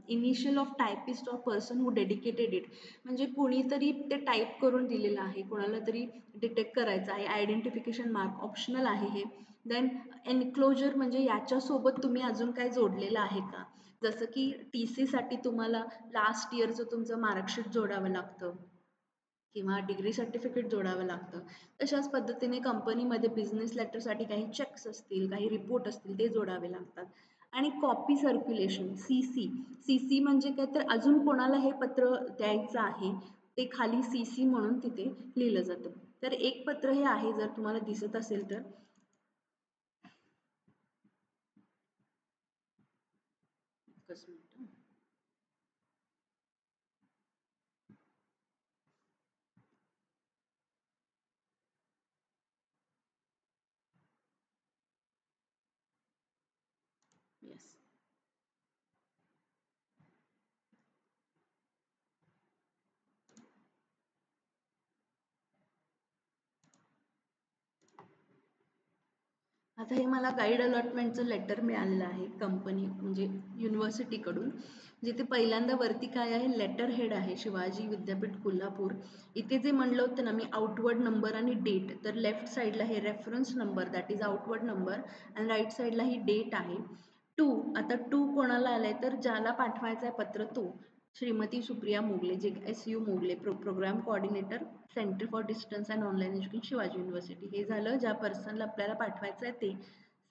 initial of typist of person who dedicated it, म्हणजे कोणीतरी ते टाईप करून दिलेलं आहे, कोणाला तरी डिटेक्ट करायचं आहे, आयडेंटिफिकेशन मार्क ऑप्शनल आहे हे. देन एनक्लोजर म्हणजे याच्यासोबत तुम्ही अजून काय जोडलेलं आहे का, जसं की TC साठी तुम्हाला लास्ट इयरचं तुमचं मार्कशीट जोडावं लागतं किंवा डिग्री सर्टिफिकेट जोडावं लागतं. तशाच पद्धतीने कंपनीमध्ये बिझनेस लेटरसाठी काही चेक्स असतील, काही रिपोर्ट असतील, ते जोडावे लागतात. आणि कॉपी सर्क्युलेशन, CC म्हणजे काय, तर अजून कोणाला हे पत्र द्यायचं आहे ते खाली CC म्हणून तिथे लिहिलं जातं. तर एक पत्र हे आहे, जर तुम्हाला दिसत असेल तर, एकच मिनिट. येस. आता हे मला गाईड अलॉटमेंटचं लेटर मिळालेलं आहे कंपनी म्हणजे युनिव्हर्सिटीकडून, जिथे पहिल्यांदा वरती काय आहे, लेटर हेड आहे शिवाजी विद्यापीठ कोल्हापूर. इथे जे म्हणलं होतं ना मी, आउटवर्ड नंबर आणि डेट, तर लेफ्ट साईडला हे reference number, that is outward number, आणि राईट साईडला ही डेट आहे. टू, आता टू कोणाला आलाय, तर ज्याला पाठवायचं आहे पत्र तो श्रीमती सुप्रिया मोगले, जे SU Mogale, programme coordinator centre for distance and online education Shivaji university. हे झालं ज्या पर्सनला आपल्याला पाठवायचं आहे ते.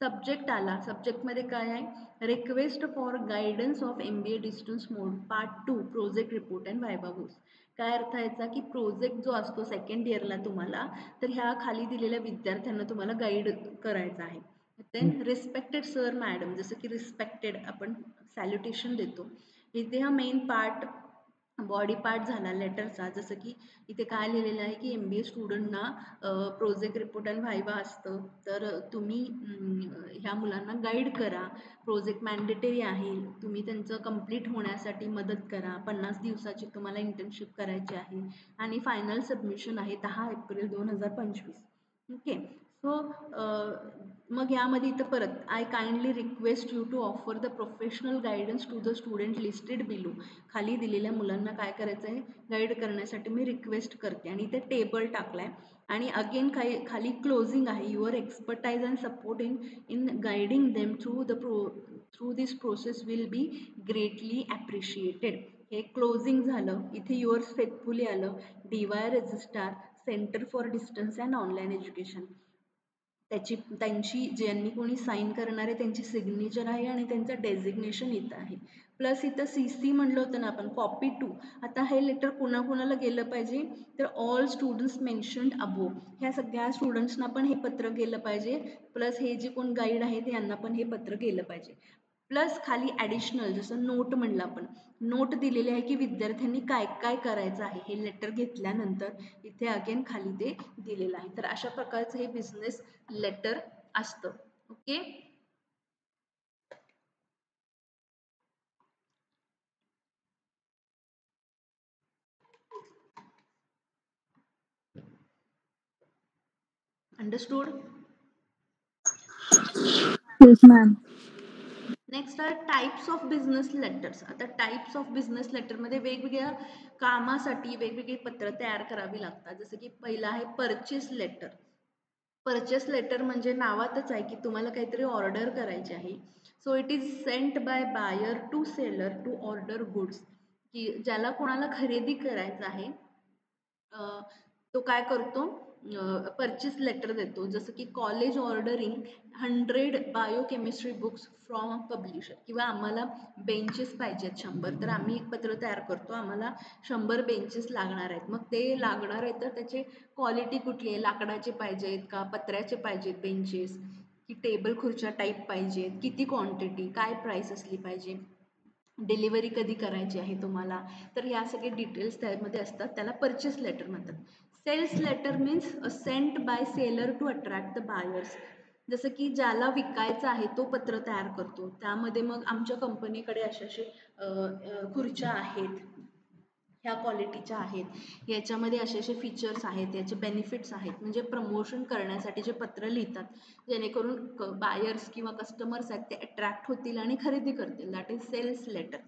सब्जेक्ट आला, सब्जेक्टमध्ये काय आहे, request for guidance of MBA distance mode part 2 project report and viva goes. काय अर्थ याचा, की प्रोजेक्ट जो असतो सेकंड इयरला तुम्हाला, तर ह्या खाली दिलेल्या विद्यार्थ्यांना तुम्हाला गाईड करायचा आहे. देन रिस्पेक्टेड सर मॅडम, जसं की रिस्पेक्टेड आपण सॅल्युटेशन देतो. इथे हा मेन पार्ट बॉडी पार्ट झाला लेटरचा. जसं की इथे काय लिहिलेलं आहे की MBA स्टुडंटना प्रोजेक्ट रिपोर्ट आणि व्हायवा असतं, तर तुम्ही ह्या मुलांना गाईड करा. प्रोजेक्ट मॅन्डेटरी आहे, तुम्ही त्यांचं कंप्लीट होण्यासाठी मदत करा. 50 दिवसाची तुम्हाला इंटर्नशिप करायची आहे आणि फायनल सबमिशन आहे 10 एप्रिल 2025. ओके. सो मग यामध्ये इथं परत I kindly request you to offer the professional guidance to the student listed below. खाली दिलेल्या मुलांना काय करायचं आहे, गाईड करण्यासाठी मी रिक्वेस्ट करते आणि इथे टेबल टाकलाय. आणि अगेन खाली क्लोजिंग आहे, your expertise and support in guiding them through this process will be greatly appreciated. हे क्लोजिंग झालं. इथे युअर्स फेथफुली आलं. DY registrar, centre for distance and online education. त्यांची ज्यांनी कोणी साईन करणार आहे त्यांची सिग्नेचर आहे आणि त्यांचं डेझिग्नेशन इथं आहे. प्लस इथं CC म्हणलं होतं ना आपण, कॉपी टू. आता हे लेटर कुणाकुणाला गेलं पाहिजे, तर ऑल स्टुडंट्स मेन्शन्ड अबोव, ह्या सगळ्या स्टुडंट्सना पण हे पत्र गेलं पाहिजे. प्लस हे जे कोण गाईड आहेत यांना पण हे पत्र गेलं पाहिजे. प्लस खाली ॲडिशनल जसं नोट म्हणलं आपण, नोट दिलेली आहे की विद्यार्थ्यांनी काय काय करायचं आहे हे लेटर घेतल्यानंतर. इथे अगेन खाली ते दिलेलं आहे. तर अशा प्रकारचं हे बिझनेस लेटर असतं. Okay. Understood. Yes, ma'am. Next आहे टाईप्स ऑफ बिझनेस लेटर्स. आता टाईप्स ऑफ बिझनेस लेटरमध्ये वेगवेगळ्या कामासाठी वेगवेगळी पत्र तयार करावी लागतात. जसं की पहिलं आहे परचेस लेटर. परचेस लेटर म्हणजे नावातच आहे की तुम्हाला काहीतरी ऑर्डर करायची आहे. So it is sent by buyer to seller to order goods. की ज्याला कोणाला खरेदी करायचं आहे तो काय करतो, परचेस लेटर देतो. जसं की college ordering 100 biochemistry books from publisher, किंवा आम्हाला बेंचेस पाहिजेत 100, तर आम्ही एक पत्र तयार करतो, आम्हाला 100 बेंचेस लागणार आहेत. मग ते लागणार आहेत तर त्याचे क्वालिटी कुठली आहे, लाकडाचे पाहिजेत का पत्र्याचे पाहिजेत बेंचेस, की टेबल खुर्च्या टाईप पाहिजेत, किती क्वांटिटी, काय प्राईस असली पाहिजे, डिलिव्हरी कधी करायची आहे तुम्हाला. तर ह्या सगळे डिटेल्स त्यामध्ये असतात, त्याला परचेस लेटर म्हणतात. Sales letter means sent by seller to attract the buyers. जसं की ज्याला विकायचं आहे तो पत्र तयार करतो. त्यामध्ये मग आमच्या कंपनीकडे असे असे खुर्च्या आहेत, ह्या क्वालिटीच्या आहेत, याच्यामध्ये असे असे फीचर्स आहेत, याचे बेनिफिट्स आहेत, म्हणजे प्रमोशन करण्यासाठी जे पत्र लिहितात, जेणेकरून बायर्स किंवा कस्टमर्स आहेत ते अट्रॅक्ट होतील आणि खरेदी करतील. That is sales letter.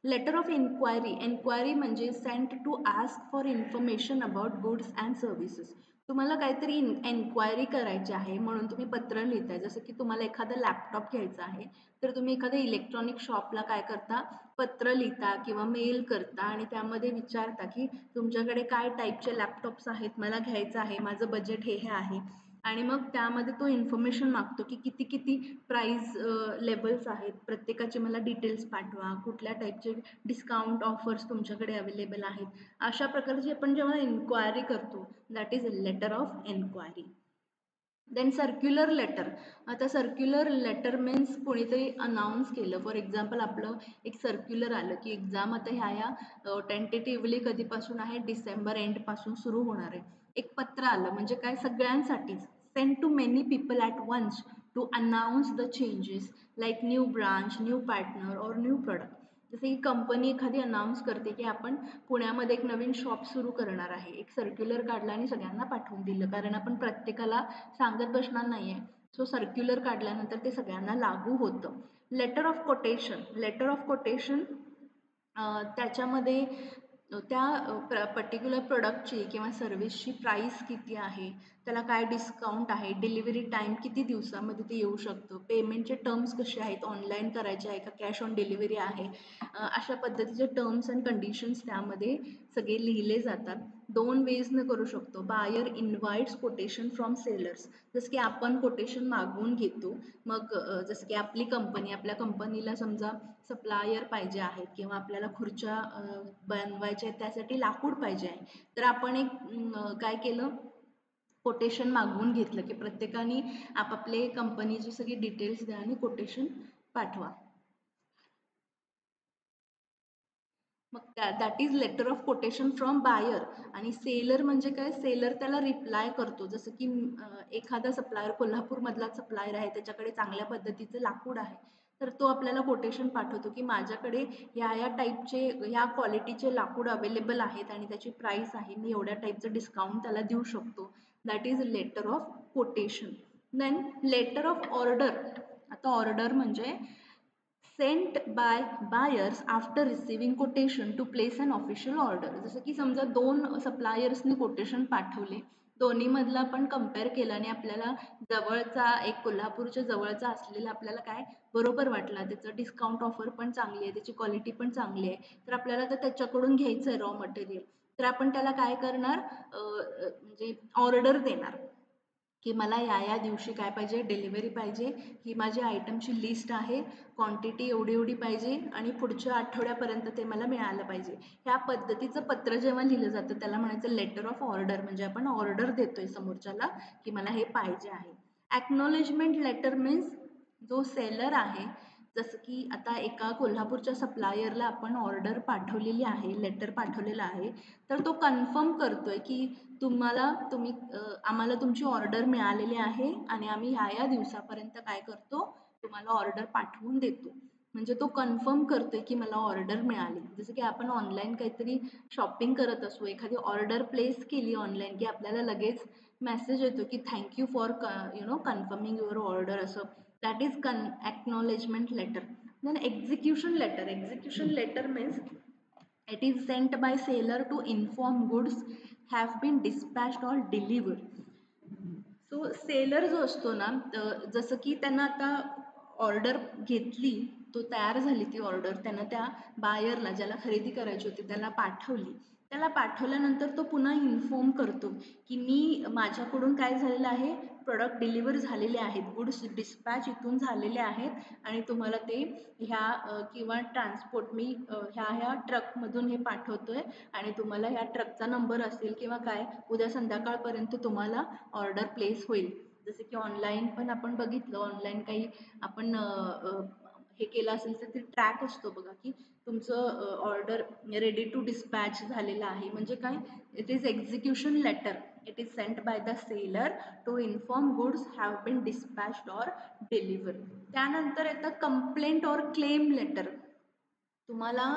Letter of enquiry. Enquiry म्हणजे sent to ask for information about goods and services. तुम्हाला काहीतरी एन्क्वायरी करायची आहे म्हणून तुम्ही पत्र लिहिताय. जसं की तुम्हाला एखादा लॅपटॉप घ्यायचा आहे, तर तुम्ही एखाद्या इलेक्ट्रॉनिक शॉपला काय करता, पत्र लिहिता किंवा मेल करता आणि त्यामध्ये विचारता की तुमच्याकडे काय टाईपचे लॅपटॉप्स आहेत, मला घ्यायचं आहे, माझं बजेट हे हे आहे. आणि मग त्यामध्ये तो इन्फॉर्मेशन मागतो की किती किती प्राईज लेवल्स आहेत, प्रत्येकाचे मला डिटेल्स पाठवा, कुठल्या टाईपचे डिस्काउंट ऑफर्स तुमच्याकडे अवेलेबल आहेत. अशा प्रकारची आपण जेव्हा इन्क्वायरी करतो, that is letter of enquiry. Then circular letter. आता सर्क्युलर लेटर मीन्स कोणीतरी अनाऊन्स केलं. फॉर एक्झाम्पल आपलं एक सर्क्युलर आलं की एक्झाम आता ह्या टेंटेटिव्हली कधीपासून आहे, डिसेंबर एंडपासून सुरू होणार आहे. एक पत्र आलं म्हणजे काय, सगळ्यांसाठीच. Send to many people at once to announce the changes like new branch, new partner और न्यू प्रोडक्ट. जसे की कंपनी एखादी अनाऊन्स करते की आपण पुण्यामध्ये एक नवीन शॉप सुरू करणार आहे, एक सर्क्युलर काढला आणि सगळ्यांना पाठवून दिलं, कारण आपण प्रत्येकाला सांगत बसणार नाही आहे. सो सर्क्युलर काढल्यानंतर ते सगळ्यांना लागू होतं. Letter of quotation. Letter of quotation त्याच्यामध्ये त्या पर्टिक्युलर प्रोडक्टची किंवा सर्विसची प्राईस किती आहे, त्याला काय डिस्काउंट आहे, डिलिव्हरी टाईम किती दिवसामध्ये ते येऊ शकतं, पेमेंटचे टर्म्स कसे आहेत, ऑनलाईन करायचे आहे का कॅश ऑन डिलिव्हरी आहे, अशा पद्धतीचे टर्म्स अँड कंडिशन्स त्यामध्ये सगळे लिहिले जातात. 2 वेजनं करू शकतो. Buyer invites quotation from sellers. जसं की आपण कोटेशन मागवून घेतो. मग जसं की आपली कंपनी, आपल्या कंपनीला समजा सप्लायर पाहिजे आहेत किंवा आपल्याला खुर्च्या बनवायच्या आहेत, त्यासाठी लाकूड पाहिजे आहे, तर आपण एक काय केलं, कोटेशन मागवून घेतलं की प्रत्येकाने आपापले कंपनीची सगळी डिटेल्स द्या आणि कोटेशन पाठवा. मग that is letter of quotation from buyer. आणि सेलर म्हणजे काय, सेलर त्याला रिप्लाय करतो. जसं की एखादा सप्लायर, कोल्हापूरमधला सप्लायर आहे, त्याच्याकडे चांगल्या पद्धतीचं लाकूड आहे, तर तो आपल्याला कोटेशन पाठवतो की माझ्याकडे ह्या टाईपचे, ह्या क्वालिटीचे लाकूड अवेलेबल आहेत आणि त्याची प्राईस आहे, मी एवढ्या टाईपचं डिस्काउंट त्याला देऊ शकतो. That is letter of quotation. Then letter of order. आता ऑर्डर म्हणजे sent by buyers after receiving quotation to place an official order. जसं की समजा 2 सप्लायर्सनी कोटेशन पाठवले, दोन्हीमधला आपण कम्पेअर केला आणि आपल्याला जवळचा एक कोल्हापूरच्या जवळचा असलेला आपल्याला काय बरोबर वाटला, त्याचं डिस्काउंट ऑफर पण चांगली आहे, त्याची क्वालिटी पण चांगली आहे, तर आपल्याला तर त्याच्याकडून घ्यायचं आहे रॉ मटेरियल. तर आपण त्याला काय करणार, म्हणजे ऑर्डर देणार की मला या दिवशी काय पाहिजे, डिलिव्हरी पाहिजे, ही माझी आयटमची लिस्ट आहे, क्वांटिटी एवढी एवढी पाहिजे आणि पुढच्या आठवड्यापर्यंत ते मला मिळालं पाहिजे. ह्या पद्धतीचं पत्र जेव्हा लिहिलं जातं त्याला म्हणायचं लेटर ऑफ ऑर्डर. म्हणजे आपण ऑर्डर देतोय समोरच्याला की मला हे पाहिजे आहे. ॲक्नॉलेजमेंट लेटर मीन्स जो सेलर आहे, जसं की आता एका कोल्हापूरच्या सप्लायरला आपण ऑर्डर पाठवलेली आहे, लेटर पाठवलेलं आहे, तर तो कन्फर्म करतोय की आम्हाला तुमची ऑर्डर मिळालेली आहे आणि आम्ही ह्या दिवसापर्यंत काय करतो, तुम्हाला ऑर्डर पाठवून देतो. म्हणजे तो कन्फर्म करतोय की मला ऑर्डर मिळाली. जसं की आपण ऑनलाईन काहीतरी शॉपिंग करत असू, एखादी ऑर्डर प्लेस केली ऑनलाईन की आपल्याला लगेच मेसेज येतो की thank you for confirming your order, असं. That is acknowledgement letter. Then execution letter. Execution letter means it is sent by seller to inform goods have been dispatched or delivered. So seller जो असतो ना, जसं की त्यांना आता ऑर्डर घेतली, तो तयार झाली ती ऑर्डर, त्यानं त्या बायरला, ज्याला खरेदी करायची होती, त्याला पाठवली. त्याला पाठवल्यानंतर तो पुन्हा इन्फॉर्म करतो की माझ्याकडून काय झालेलं आहे, प्रोडक्ट डिलिव्हर झालेले आहेत, गुड्स डिस्पॅच इथून झालेले आहेत आणि तुम्हाला ते किंवा ट्रान्सपोर्ट मी ह्या ट्रकमधून हे पाठवतोय आणि तुम्हाला ह्या ट्रकचा नंबर असेल किंवा काय, उद्या संध्याकाळपर्यंत तुम्हाला ऑर्डर प्लेस होईल. जसे की ऑनलाईन पण आपण बघितलं, ऑनलाईन काही आपण हे केलं असेल तर ते ट्रॅक असतो बघा की तुमचं ऑर्डर रेडी टू डिस्पॅच झालेलं आहे. म्हणजे काय, it is execution letter. It is sent by the seller to inform goods have been dispatched or deliver. त्यानंतर येतं कंप्लेंट ऑर क्लेम लेटर. तुम्हाला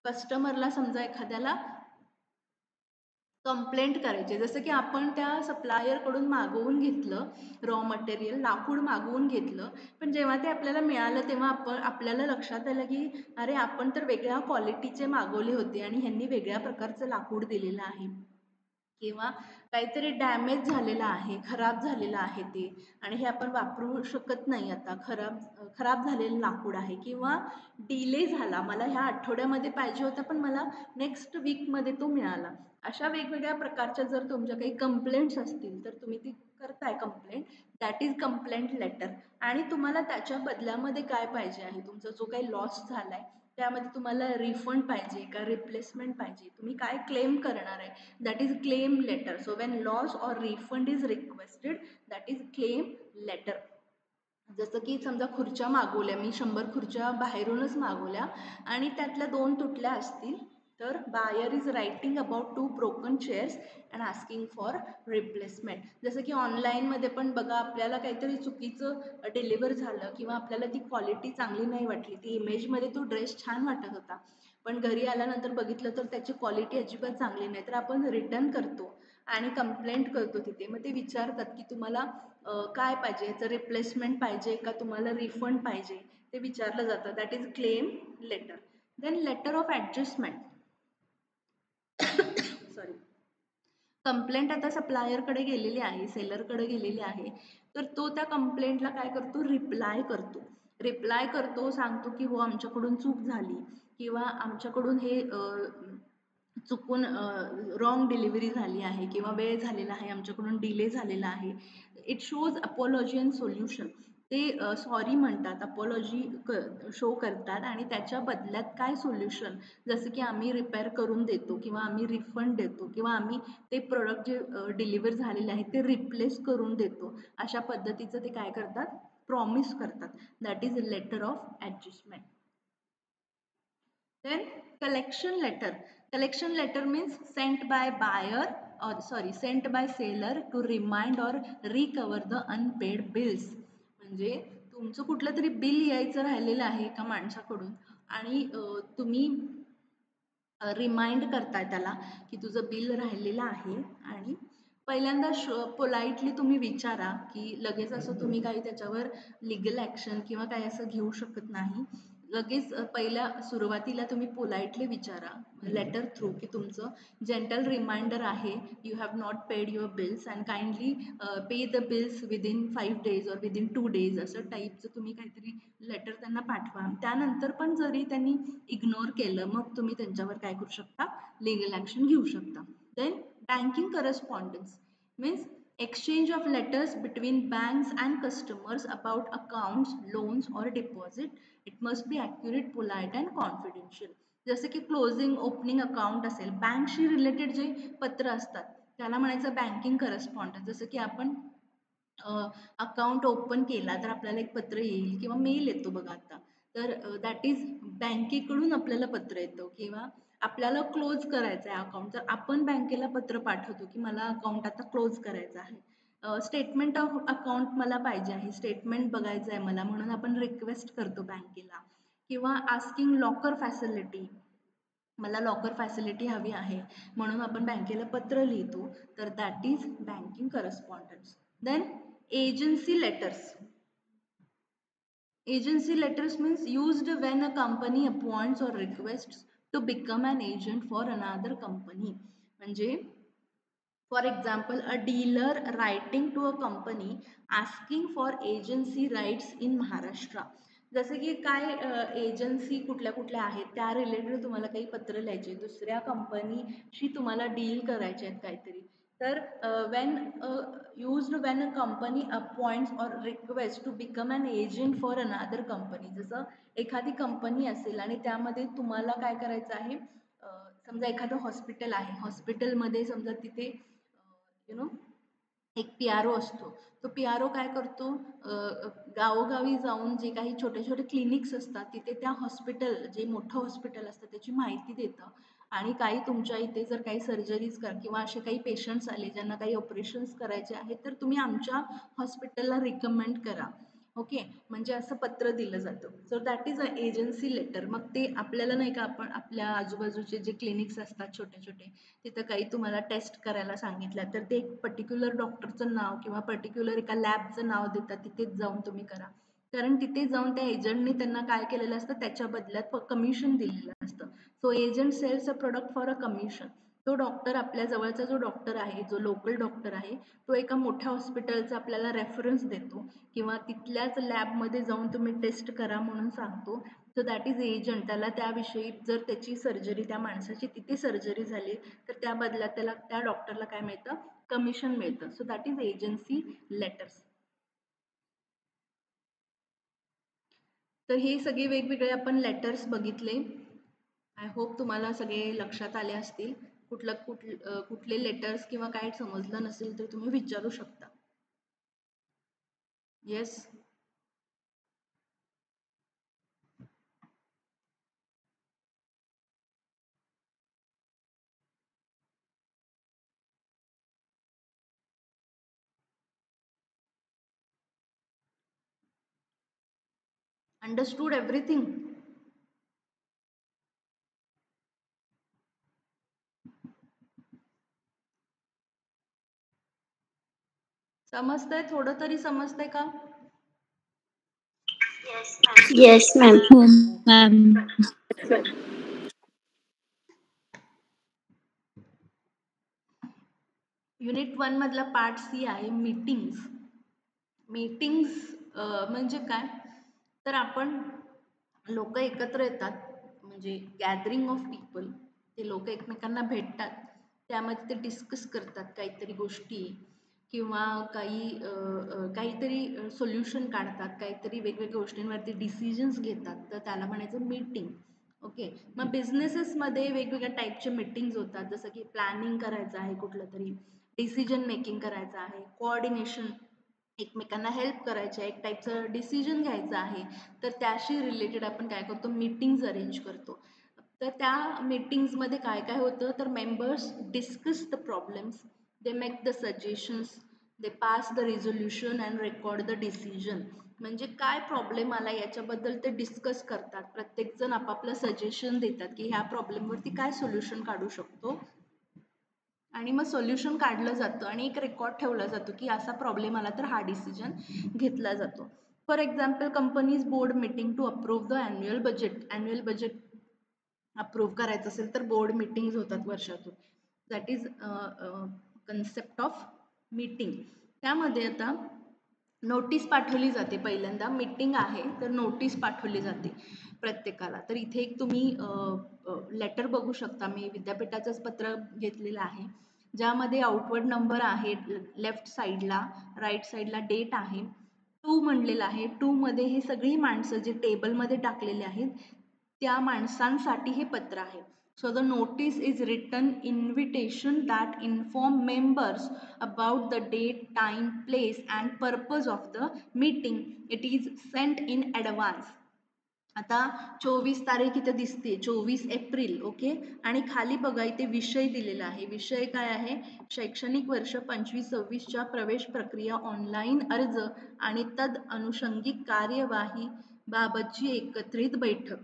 कस्टमरला समजा एखाद्याला कंप्लेंट करायची, जसं की आपण त्या सप्लायरकडून मागवून घेतलं रॉ मटेरियल, लाकूड मागवून घेतलं, पण जेव्हा ते आपल्याला मिळालं तेव्हा आपल्याला लक्षात आलं की अरे आपण तर वेगळ्या क्वालिटीचे मागवले होते आणि ह्यांनी वेगळ्या प्रकारचं लाकूड दिलेलं आहे, किंवा काहीतरी डॅमेज झालेलं आहे, खराब झालेलं आहे ते, आणि हे आपण वापरू शकत नाही आता, खराब झालेलं लाकूड आहे, किंवा डिले झाला, मला ह्या आठवड्यामध्ये पाहिजे होता पण मला नेक्स्ट वीकमध्ये तो मिळाला. अशा वेगवेगळ्या प्रकारच्या जर तुमच्या काही कंप्लेंट्स असतील तर तुम्ही ती करताय complaint, that is complaint letter. आणि तुम्हाला त्याच्या बदल्यामध्ये काय पाहिजे आहे, तुमचा जो काही लॉस झाला आहे त्यामध्ये तुम्हाला रिफंड पाहिजे का रिप्लेसमेंट पाहिजे, तुम्ही काय क्लेम करणार आहे, that is claim letter. So when loss or refund is requested, that is claim letter. जसं की समजा खुर्च्या मागवल्या, मी 100 खुर्च्या बाहेरूनच मागवल्या आणि त्यातल्या 2 तुटल्या असतील, तर buyer is writing about 2 broken chairs and asking for replacement. जसं की ऑनलाईनमध्ये पण बघा, आपल्याला काहीतरी चुकीचं डिलिव्हर झालं किंवा आपल्याला ती क्वालिटी चांगली नाही वाटली, ती इमेजमध्ये तो ड्रेस छान वाटत होता पण घरी आल्यानंतर बघितलं तर त्याची क्वालिटी अजिबात चांगली नाही, तर आपण रिटर्न करतो आणि कंप्लेंट करतो तिथे. मग ते विचारतात की तुम्हाला काय पाहिजे, याचं रिप्लेसमेंट पाहिजे का तुम्हाला रिफंड पाहिजे, ते विचारलं जातं. That is claim letter. Then letter of adjustment. Sorry. Complaint आता सप्लायरकडे गेलेली आहे, सेलरकडे गेलेली आहे, तर तो त्या कंप्लेंटला काय करतो, रिप्लाय करतो, सांगतो की हो आमच्याकडून चूक झाली किंवा आमच्याकडून हे चुकून रॉंग डिलिव्हरी झाली आहे किंवा वेळ झालेला आहे, आमच्याकडून डिले झालेला आहे. It shows apology and solution. ते सॉरी म्हणतात, अपॉलॉजी शो करतात आणि त्याच्या बदल्यात काय सोल्युशन, जसं की आम्ही रिपेअर करून देतो किंवा आम्ही रिफंड देतो किंवा आम्ही ते प्रोडक्ट जे डिलिव्हर झालेले आहे ते रिप्लेस करून देतो, अशा पद्धतीचं ते काय करतात, प्रॉमिस करतात. That is letter of adjustment. Then collection letter. Collection letter means sent by buyer, or sorry, sent by seller to remind or recover the unpaid bills. म्हणजे तुमचं कुठलं तरी बिल यायचं राहिलेलं आहे एका माणसाकडून आणि तुम्ही रिमाइंड करताय त्याला की तुझं बिल राहिलेलं आहे आणि पहिल्यांदा पोलाइटली तुम्ही विचारा की लगेच असं तुम्ही काही त्याच्यावर लिगल ॲक्शन किंवा काही असं घेऊ शकत नाही. लगेच पहिल्या सुरुवातीला तुम्ही पोलाइटली विचारा लेटर थ्रू की तुमचं जेंटल रिमाइंडर आहे, you have not paid your bills and kindly pay the bills within 5 days और विदिन 2 days, असं टाईपचं तुम्ही काहीतरी लेटर त्यांना पाठवा. त्यानंतर पण जरी त्यांनी इग्नोर केलं मग तुम्ही त्यांच्यावर काय करू शकता, लिगल ॲक्शन घेऊ शकता. Then banking correspondence means exchange of letters between banks and customers about accounts, loans or deposit. It must be accurate, polite and confidential. जसे की क्लोजिंग ओपनिंग अकाउंट असेल, बँकशी रिलेटेड जे पत्र असतात त्याला म्हणायचं बँकिंग करस्पॉन्डन्स. जसं की आपण अकाउंट ओपन केला तर आपल्याला एक पत्र येईल किंवा मेल येतो बघा आता, तर दॅट इज बँकेकडून आपल्याला पत्र येतं किंवा आपल्याला क्लोज करायचं आहे अकाउंट तर आपण बँकेला पत्र पाठवतो की मला अकाउंट आता क्लोज करायचं आहे. स्टेटमेंट ऑफ अकाउंट मला पाहिजे आहे, स्टेटमेंट बघायचं आहे मला, म्हणून आपण रिक्वेस्ट करतो बँकेला. किंवा आस्किंग लॉकर फॅसिलिटी, मला लॉकर फॅसिलिटी हवी आहे म्हणून आपण बँकेला पत्र लिहितो, तर that is banking correspondence. Then agency letters. Agency letters means used when a company appoints or requests to become an agent for another company. म्हणजे for example, a dealer writing to a company asking for agency rights in Maharashtra. जसे की काय एजन्सी कुठल्या कुठल्या आहेत त्या रिलेटेड तुम्हाला काही पत्र लिहायचे, दुसऱ्या कंपनीशी तुम्हाला डील करायचे आहेत काहीतरी, तर when used when a company appoints or request to become an agent for another company. जसं एखादी कंपनी असेल आणि त्यामध्ये तुम्हाला काय करायचं आहे, समजा एखादं हॉस्पिटल आहे, हॉस्पिटलमध्ये समजा तिथे यु नो एक पी-आर-ओ असतो. तो पी-आर-ओ काय करतो, गावोगावी जाऊन जे काही छोटे छोटे क्लिनिक्स असतात तिथे त्या हॉस्पिटल, जे मोठं हॉस्पिटल असतं त्याची माहिती देतं आणि काही तुमच्या इथे जर काही सर्जरीज किंवा असे काही पेशंट्स आले ज्यांना काही ऑपरेशन्स करायचे आहेत तर तुम्ही आमच्या हॉस्पिटलला रिकमेंड करा. ओके, म्हणजे असं पत्र दिलं जातं. So that is a agency letter. मग ते आपल्याला नाही का, आपण आपल्या आजूबाजूचे जे क्लिनिक्स असतात छोटे छोटे तिथं काही तुम्हाला टेस्ट करायला सांगितलं तर ते एक पर्टिक्युलर डॉक्टरचं नाव किंवा पर्टिक्युलर एका लॅबचं नाव देतात, तिथेच जाऊन तुम्ही करा. कारण तिथे जाऊन त्या एजंटने त्यांना काय केलेलं असतं त्याच्या बदल्यात कमिशन दिलेलं असतं. So agent sells a product for a commission. तो डॉक्टर, आपल्या जवळचा जो डॉक्टर आहे, जो लोकल डॉक्टर आहे, तो एका मोठ्या हॉस्पिटलचा आपल्याला रेफरन्स देतो किंवा तिथल्याच लॅबमध्ये जाऊन तुम्ही टेस्ट करा म्हणून सांगतो. So that is agent. त्याला त्याविषयी जर त्याची सर्जरी, त्या माणसाची तिथे सर्जरी झाली तर त्या बदल्यात त्याला, त्या डॉक्टरला काय मिळतं, कमिशन मिळतं. So that is agency letters. तर हे सगळे वेगवेगळे आपण लेटर्स बघितले. आय होप तुम्हाला सगळे लक्षात आले असतील. कुठले लेटर्स किंवा काय समजलं नसेल तर तुम्ही विचारू शकता. येस. Understood everything. समजतंय? थोडं तरी समजतंय का? Yes, ma'am. हो मॅम. युनिट 1 मधला पार्ट सी आहे मीटिंग्स. मीटिंग्स म्हणजे काय, तर आपण लोक एकत्र येतात, म्हणजे गॅदरिंग ऑफ पीपल. ते लोक एकमेकांना भेटतात, त्यामध्ये ते डिस्कस करतात काहीतरी गोष्टी किंवा काहीतरी सोल्युशन काढतात, काहीतरी वेगवेगळ्या गोष्टींवरती डिसिजन्स घेतात, तर त्याला म्हणायचं मीटिंग. ओके. मग बिझनेसेसमध्ये वेगवेगळ्या टाईपचे मीटिंग्स होतात, जसं की प्लॅनिंग करायचं आहे कुठलं तरी, डिसिजन मेकिंग करायचं आहे, कोऑर्डिनेशन, एकमेकांना हेल्प करायचे आहे, एक टाईपचं डिसिजन घ्यायचं आहे, तर त्याशी रिलेटेड आपण काय करतो, मीटिंग्ज अरेंज करतो. तर त्या मीटिंग्समध्ये काय काय होतं, तर members discuss the problems, they make the suggestions, they pass the resolution and record the decision. म्हणजे काय प्रॉब्लेम आला याच्याबद्दल ते डिस्कस करतात, प्रत्येकजण आपापलं सजेशन देतात की ह्या प्रॉब्लेमवरती काय सोल्युशन काढू शकतो, आणि मग सोल्युशन काढलं जातं आणि एक रेकॉर्ड ठेवला जातो की असा प्रॉब्लेम आला तर हा डिसिजन घेतला जातो. For example, company's board meeting to approve the annual budget approve करायचं असेल तर बोर्ड मीटिंग्स होतात वर्षातून. That is concept of meeting. त्यामध्ये आता नोटीस पाठवली जाते. पहिल्यांदा मीटिंग आहे तर नोटीस पाठवली जाते प्रत्येकाला. तर इथे एक तुम्ही लेटर बघू शकता. मी विद्यापीठाचंच पत्र घेतलेलं आहे, ज्यामध्ये आउटवर्ड नंबर आहे लेफ्ट साईडला, राईट साईडला डेट आहे, टू म्हणलेलं आहे. टू मध्ये हे सगळी माणसं जे टेबलमध्ये टाकलेले आहेत त्या माणसांसाठी हे पत्र आहे. So the notice is written invitation that inform members about the date, time, place and purpose of the meeting. It is sent in advance. आता 24 तारीख इथे दिसते, 24 एप्रिल. ओके. आणि खाली बघा इथे विषय दिलेला आहे. विषय काय आहे, शैक्षणिक वर्ष 25-26च्या प्रवेश प्रक्रिया ऑनलाईन अर्ज आणि तद अनुषंगिक कार्यवाही बाबतची एकत्रित बैठक.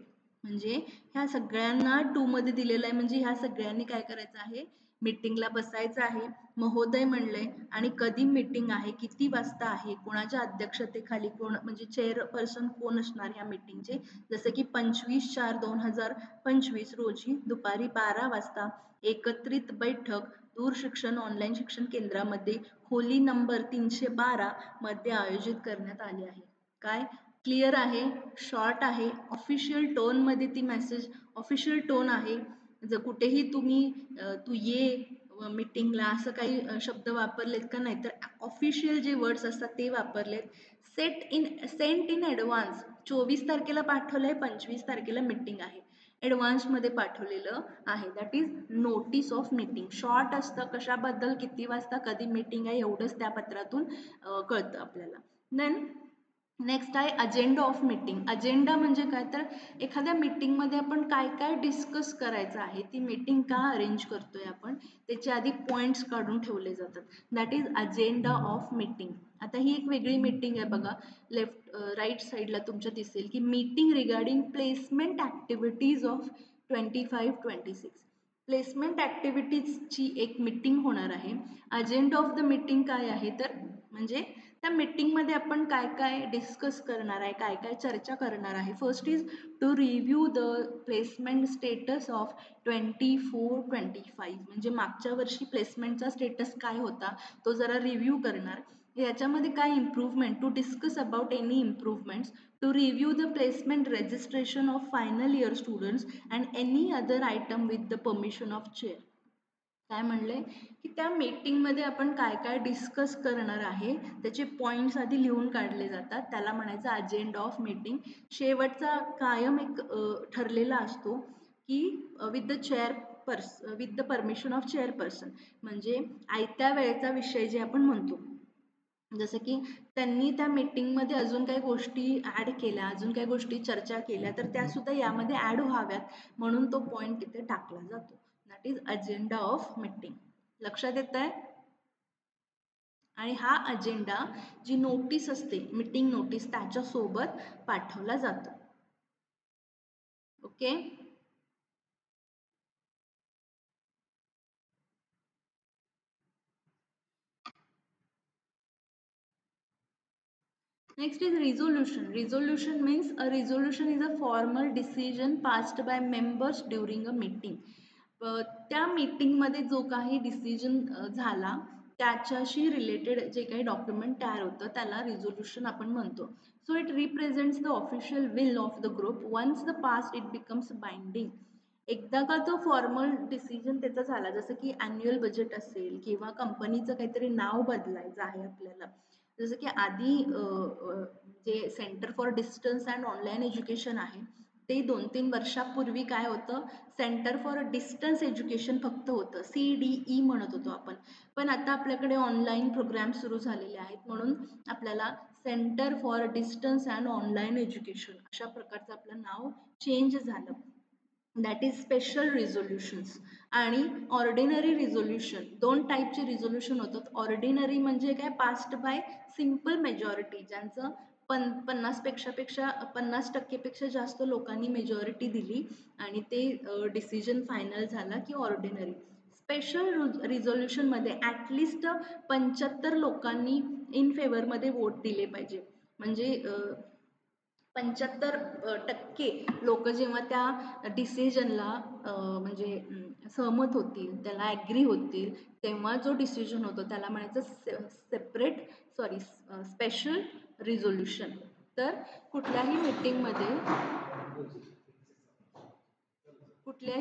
म्हणजे ह्या सगळ्यांना टू मध्ये दिलेलं आहे, म्हणजे ह्या सगळ्यांनी काय करायचं आहे, मीटिंगला बसायचं आहे. महोदय म्हणले आणि कधी मीटिंग आहे, किती वाजता आहे, कोणाच्या अध्यक्षतेखाली, कोण म्हणजे चेअरपर्सन कोण असणार ह्या मीटिंगचे, जसं की 25/4/2025 रोजी दुपारी 12 वाजता एकत्रित बैठक दूरशिक्षण ऑनलाईन शिक्षण केंद्रामध्ये खोली नंबर 312 मध्ये आयोजित करण्यात आली आहे. काय क्लिअर आहे, शॉर्ट आहे, ऑफिशियल टोनमध्ये ती मेसेज, ऑफिशियल टोन आहे. जर कुठेही तुम्ही तू ये मीटिंगला असं काही शब्द वापरलेत का, नाही तर ऑफिशियल जे वर्ड्स असतात ते वापरलेत. सेंट इन ॲडव्हान्स, 24 तारखेला पाठवलंय, 25 तारखेला मीटिंग आहे, ॲडव्हान्समध्ये पाठवलेलं आहे. That is notice of meeting. Short असतं, कशाबद्दल, किती वाजता, कधी मीटिंग आहे, एवढंच त्या पत्रातून कळतं आपल्याला. देन नेक्स्ट आहे अजेंडा ऑफ मीटिंग. अजेंडा म्हणजे काय, तर एखाद्या मीटिंगमध्ये आपण काय काय डिस्कस करायचं आहे, ती मीटिंग का अरेंज करतोय आपण, त्याच्या आधी पॉईंट्स काढून ठेवले जातात. That is agenda of meeting. आता ही एक वेगळी मीटिंग आहे बघा, राईट साईडला तुमच्या दिसेल की meeting regarding placement activities of 25-26. Placement ॲक्टिव्हिटीजची एक मीटिंग होणार आहे. अजेंडा ऑफ द मीटिंग काय आहे, तर म्हणजे त्या मीटिंगमध्ये आपण काय काय डिस्कस करणार आहे, काय काय चर्चा करणार आहे. First is to review the placement status of 24-25. म्हणजे मागच्या वर्षी प्लेसमेंटचा स्टेटस काय होता तो जरा रिव्ह्यू करणार. याच्यामध्ये काय improvement, to discuss about any improvements, to review the placement registration of final year students and any other item with the permission of chair. काय म्हणले की त्या मीटिंगमध्ये आपण काय काय डिस्कस करणार आहे त्याचे पॉईंट्स आधी लिहून काढले जातात, त्याला म्हणायचं अजेंडा ऑफ मीटिंग. शेवटचा कायम एक ठरलेला असतो की with the permission of chairperson, म्हणजे आयत्या वेळेचा विषय जे आपण म्हणतो. जसं की त्यांनी त्या मीटिंगमध्ये अजून काही गोष्टी ॲड केल्या, अजून काही गोष्टी चर्चा केल्या, तर त्या सुद्धा यामध्ये ॲड व्हाव्यात म्हणून तो पॉईंट तिथे टाकला जातो. That is agenda of meeting. लक्षात येत आहे. आणि हा अजेंडा जी नोटीस असते, मीटिंग नोटीस, त्याच्यासोबत पाठवला जातो. Okay. Next is resolution. Resolution means a resolution is a formal decision passed by members during a meeting. त्या मीटिंगमध्ये जो काही डिसिजन झाला त्याच्याशी रिलेटेड जे काही डॉक्युमेंट तयार होतं त्याला रिझोल्युशन आपण म्हणतो. So it represents the official will of the group. Once the passed it becomes binding. एकदा का तो फॉर्मल डिसिजन त्याचा झाला, जसं की ॲन्युअल बजेट असेल किंवा कंपनीचं काहीतरी नाव बदलायचं आहे आपल्याला. जसं की आधी जे centre for distance and online education आहे, ते 2-3 वर्षापूर्वी काय होतं, सेंटर फॉर डिस्टन्स एज्युकेशन फक्त होतं. CDE म्हणत होतो आपण. पण आता आपल्याकडे ऑनलाईन प्रोग्राम सुरू झालेले आहेत, म्हणून आपल्याला centre for distance and online education अशा प्रकारचं आपलं नाव चेंज झालं. दॅट इज स्पेशल रिझोल्युशन्स आणि ऑर्डिनरी रिझोल्युशन. दोन टाईपचे रिझोल्युशन होतात. ऑर्डिनरी म्हणजे काय, पास्ड बाय सिम्पल मेजॉरिटी, ज्यांचं 50% जास्त लोकांनी मेजॉरिटी दिली आणि ते डिसिजन फायनल झाला की ऑर्डिनरी. स्पेशल रिझोल्युशनमध्ये ॲटलिस्ट 75 लोकांनी इन फेवरमध्ये वोट दिले पाहिजे. म्हणजे 75% लोक जेव्हा त्या डिसिजनला म्हणजे सहमत होतील, त्याला ॲग्री होतील, तेव्हा जो डिसिजन होतो त्याला म्हणायचं स्पेशल रिझोल्युशन. तर कुठल्याही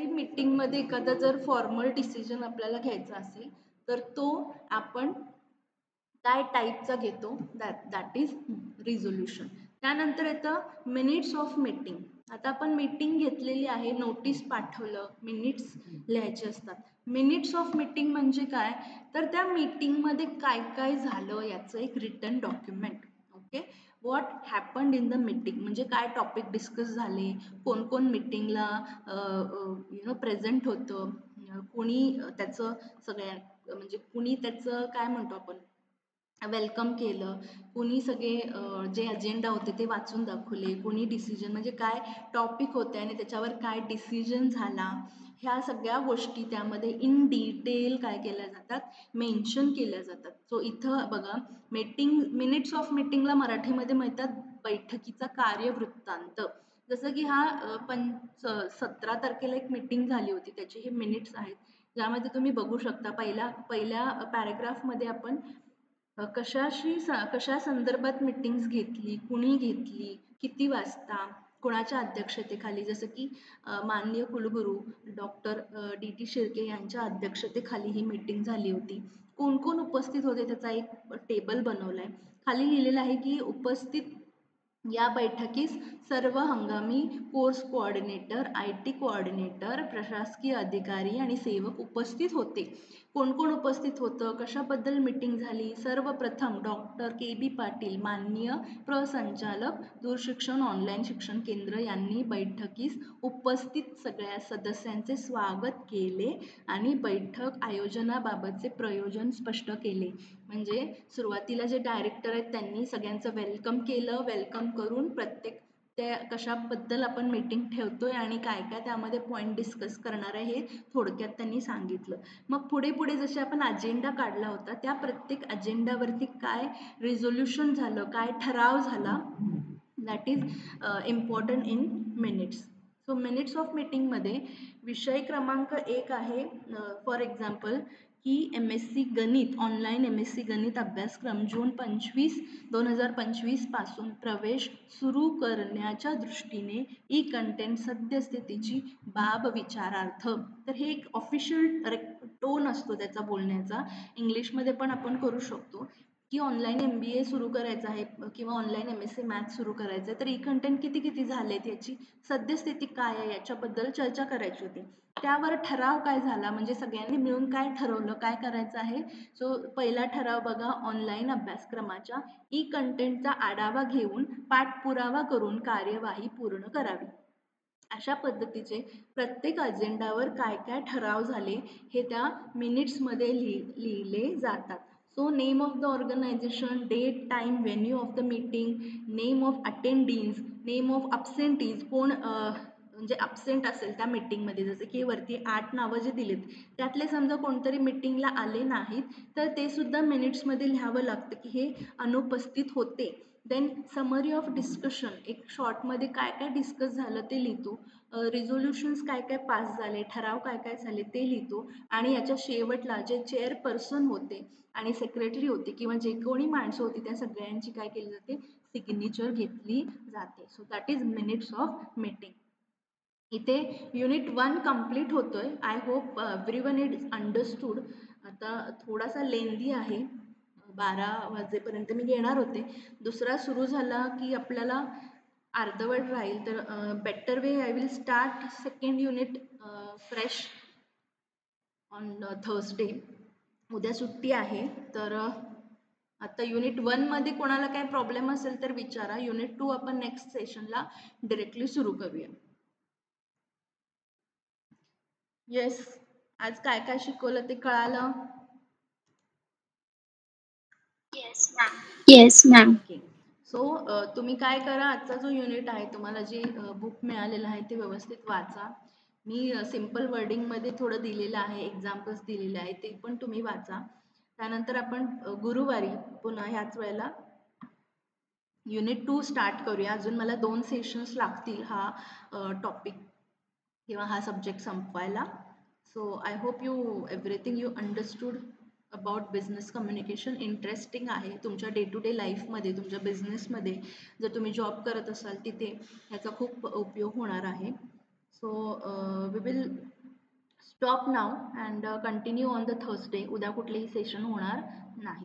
मीटिंगमध्ये एखादा जर फॉर्मल डिसिजन आपल्याला घ्यायचा असेल, तर तो आपण काय टाईपचा घेतो, दॅट इज रिझोल्युशन. त्यानंतर येतं मिनिट्स ऑफ मीटिंग. आता आपण मीटिंग घेतलेली आहे, नोटीस पाठवलं, मिनिट्स लिहायचे असतात. मिनिट्स ऑफ मीटिंग म्हणजे काय, तर त्या मीटिंगमध्ये काय काय झालं याचं एक written document. Okay, what happened in the meeting म्हणजे काय टॉपिक डिस्कस झाले, कोण कोण मीटिंगला प्रेझेंट होतं, कोणी त्याचं सगळ्या म्हणजे कुणी त्याचं काय म्हणतो आपण वेलकम केलं, कुणी सगळे जे अजेंडा होते ते वाचून दाखवले, कोणी डिसिजन म्हणजे काय टॉपिक होते आणि त्याच्यावर काय डिसिजन झाला, ह्या सगळ्या गोष्टी त्यामध्ये इन डिटेल काय केल्या जातात, मेन्शन केल्या जातात. सो इथं बघा, मिनिट्स ऑफ मीटिंगला मराठीमध्ये म्हणतात बैठकीचा कार्यवृत्तांत. जसं की हा 17 तारखेला एक मीटिंग झाली होती, त्याचे हे मिनिट्स आहेत, ज्यामध्ये तुम्ही बघू शकता पहिल्या पॅरेग्राफमध्ये आपण कशा संदर्भात मीटिंग्स घेतली, कुणी घेतली, किती वाजता, कोणाच्या अध्यक्षतेखाली, जसं की माननीय कुलगुरू डॉक्टर DT शिर्के यांच्या अध्यक्षतेखाली ही मीटिंग झाली होती. कोण कोण उपस्थित होते त्याचा एक टेबल बनवलाय. खाली लिहिलेलं आहे की उपस्थित या बैठकीस सर्व हंगामी कोर्स कोऑर्डिनेटर, IT कोऑर्डिनेटर, प्रशासकीय अधिकारी आणि सेवक उपस्थित होते. कोण कोण उपस्थित होतं, कशाबद्दल मीटिंग झाली, सर्वप्रथम डॉक्टर KB पाटील माननीय प्रसंचालक दूरशिक्षण ऑनलाईन शिक्षण केंद्र यांनी बैठकीस उपस्थित सगळ्या सदस्यांचे स्वागत केले आणि बैठक आयोजनाबाबतचे प्रयोजन स्पष्ट केले. म्हणजे सुरुवातीला जे डायरेक्टर आहेत त्यांनी सगळ्यांचं वेलकम केलं, वेलकम करून प्रत्येक त्या कशाबद्दल आपण मीटिंग ठेवतोय आणि काय काय त्यामध्ये पॉईंट डिस्कस करणार आहे हे थोडक्यात त्यांनी सांगितलं. मग पुढे पुढे जसे आपण अजेंडा काढला होता, त्या प्रत्येक अजेंडावरती काय रिझोल्युशन झालं, काय ठराव झाला, that is important in minutes. So minutes of मीटिंगमध्ये विषय क्रमांक 1 आहे, फॉर एक्झाम्पल की MSc गणित, ऑनलाईन MSc गणित अभ्यासक्रम जून 2025 पासून प्रवेश सुरू करण्याच्या दृष्टीने ई कंटेंट सद्यस्थितीची बाब विचारार्थ. तर हे एक ऑफिशियल टोन असतो त्याचा बोलण्याचा. इंग्लिशमध्ये पण आपण करू शकतो की ऑनलाईन MBA सुरू करायचं आहे किंवा ऑनलाईन MSc मॅथ्स सुरू करायचं आहे, तर ई कंटेंट किती किती झालेत, याची सद्यस्थिती काय आहे याच्याबद्दल चर्चा करायची होती. त्यावर ठराव काय झाला, म्हणजे सगळ्यांनी मिळून काय ठरवलं, काय करायचं आहे. सो पहिला ठराव बघा, ऑनलाईन अभ्यासक्रमाच्या ई कंटेंटचा आढावा घेऊन पाठपुरावा करून कार्यवाही पूर्ण करावी. अशा पद्धतीचे प्रत्येक अजेंडावर काय काय ठराव झाले हे त्या मिनिट्समध्ये लिहिले जातात. So name of the organisation, date, time, venue of the meeting, name of attendees, name of absentees, कोण म्हणजे अब्सेंट असेल त्या मीटिंगमध्ये, जसं की वरती 8 नावं जे दिलेत त्यातले समजा कोणतरी मीटिंगला आले नाहीत तर ते सुद्धा मिनिट्समध्ये लिहावं लागतं की हे अनुपस्थित होते. देन समरी ऑफ डिस्कशन, एक शॉर्टमध्ये काय काय डिस्कस झालं ते लिहितो. रिझोल्युशन्स काय काय पास झाले, ठराव काय काय झाले ते लिहितो. आणि याच्या शेवटला जे चेअरपर्सन होते आणि सेक्रेटरी होते किंवा जे कोणी माणसं होती त्या सगळ्यांची काय केली जाते, सिग्नेचर घेतली जाते. So that is minutes of meeting. इथे युनिट 1 कंप्लीट होतोय. I hope everyone is understood. आता थोडासा लेंदी आहे, 12 वाजेपर्यंत मी घेणार होते. दुसरा सुरू झाला की आपल्याला अर्धवट राहील, तर better way I will start second unit fresh on Thursday. उद्या सुट्टी आहे, तर आता युनिट 1 मध्ये कोणाला काय प्रॉब्लेम असेल तर विचारा. युनिट 2 आपण नेक्स्ट सेशनला डिरेक्टली सुरू करूया. येस, आज काय काय शिकवलं ते कळालं? Yes, ma'am. ओके. सो तुम्ही काय करा, आजचा जो युनिट आहे तुम्हाला जे बुक मिळालेलं आहे ते व्यवस्थित वाचा. मी सिम्पल वर्डिंगमध्ये थोडं दिलेलं आहे, एक्झाम्पल्स दिलेले आहे, ते पण तुम्ही वाचा. त्यानंतर आपण गुरुवारी पुन्हा ह्याच वेळेला युनिट 2 स्टार्ट करूया. अजून मला 2 सेशन्स लागतील हा टॉपिक किंवा हा सब्जेक्ट संपवायला. So I hope you everything you understood about business communication. Interesting आहे तुमच्या डे टू डे लाईफमध्ये, तुमच्या बिझनेसमध्ये जर तुम्ही जॉब करत असाल तिथे ह्याचा खूप उपयोग होणार आहे. So we will stop now and continue on the Thursday. उद्या कुठलेही सेशन होणार नाही.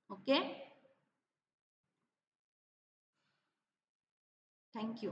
Okay, thank you.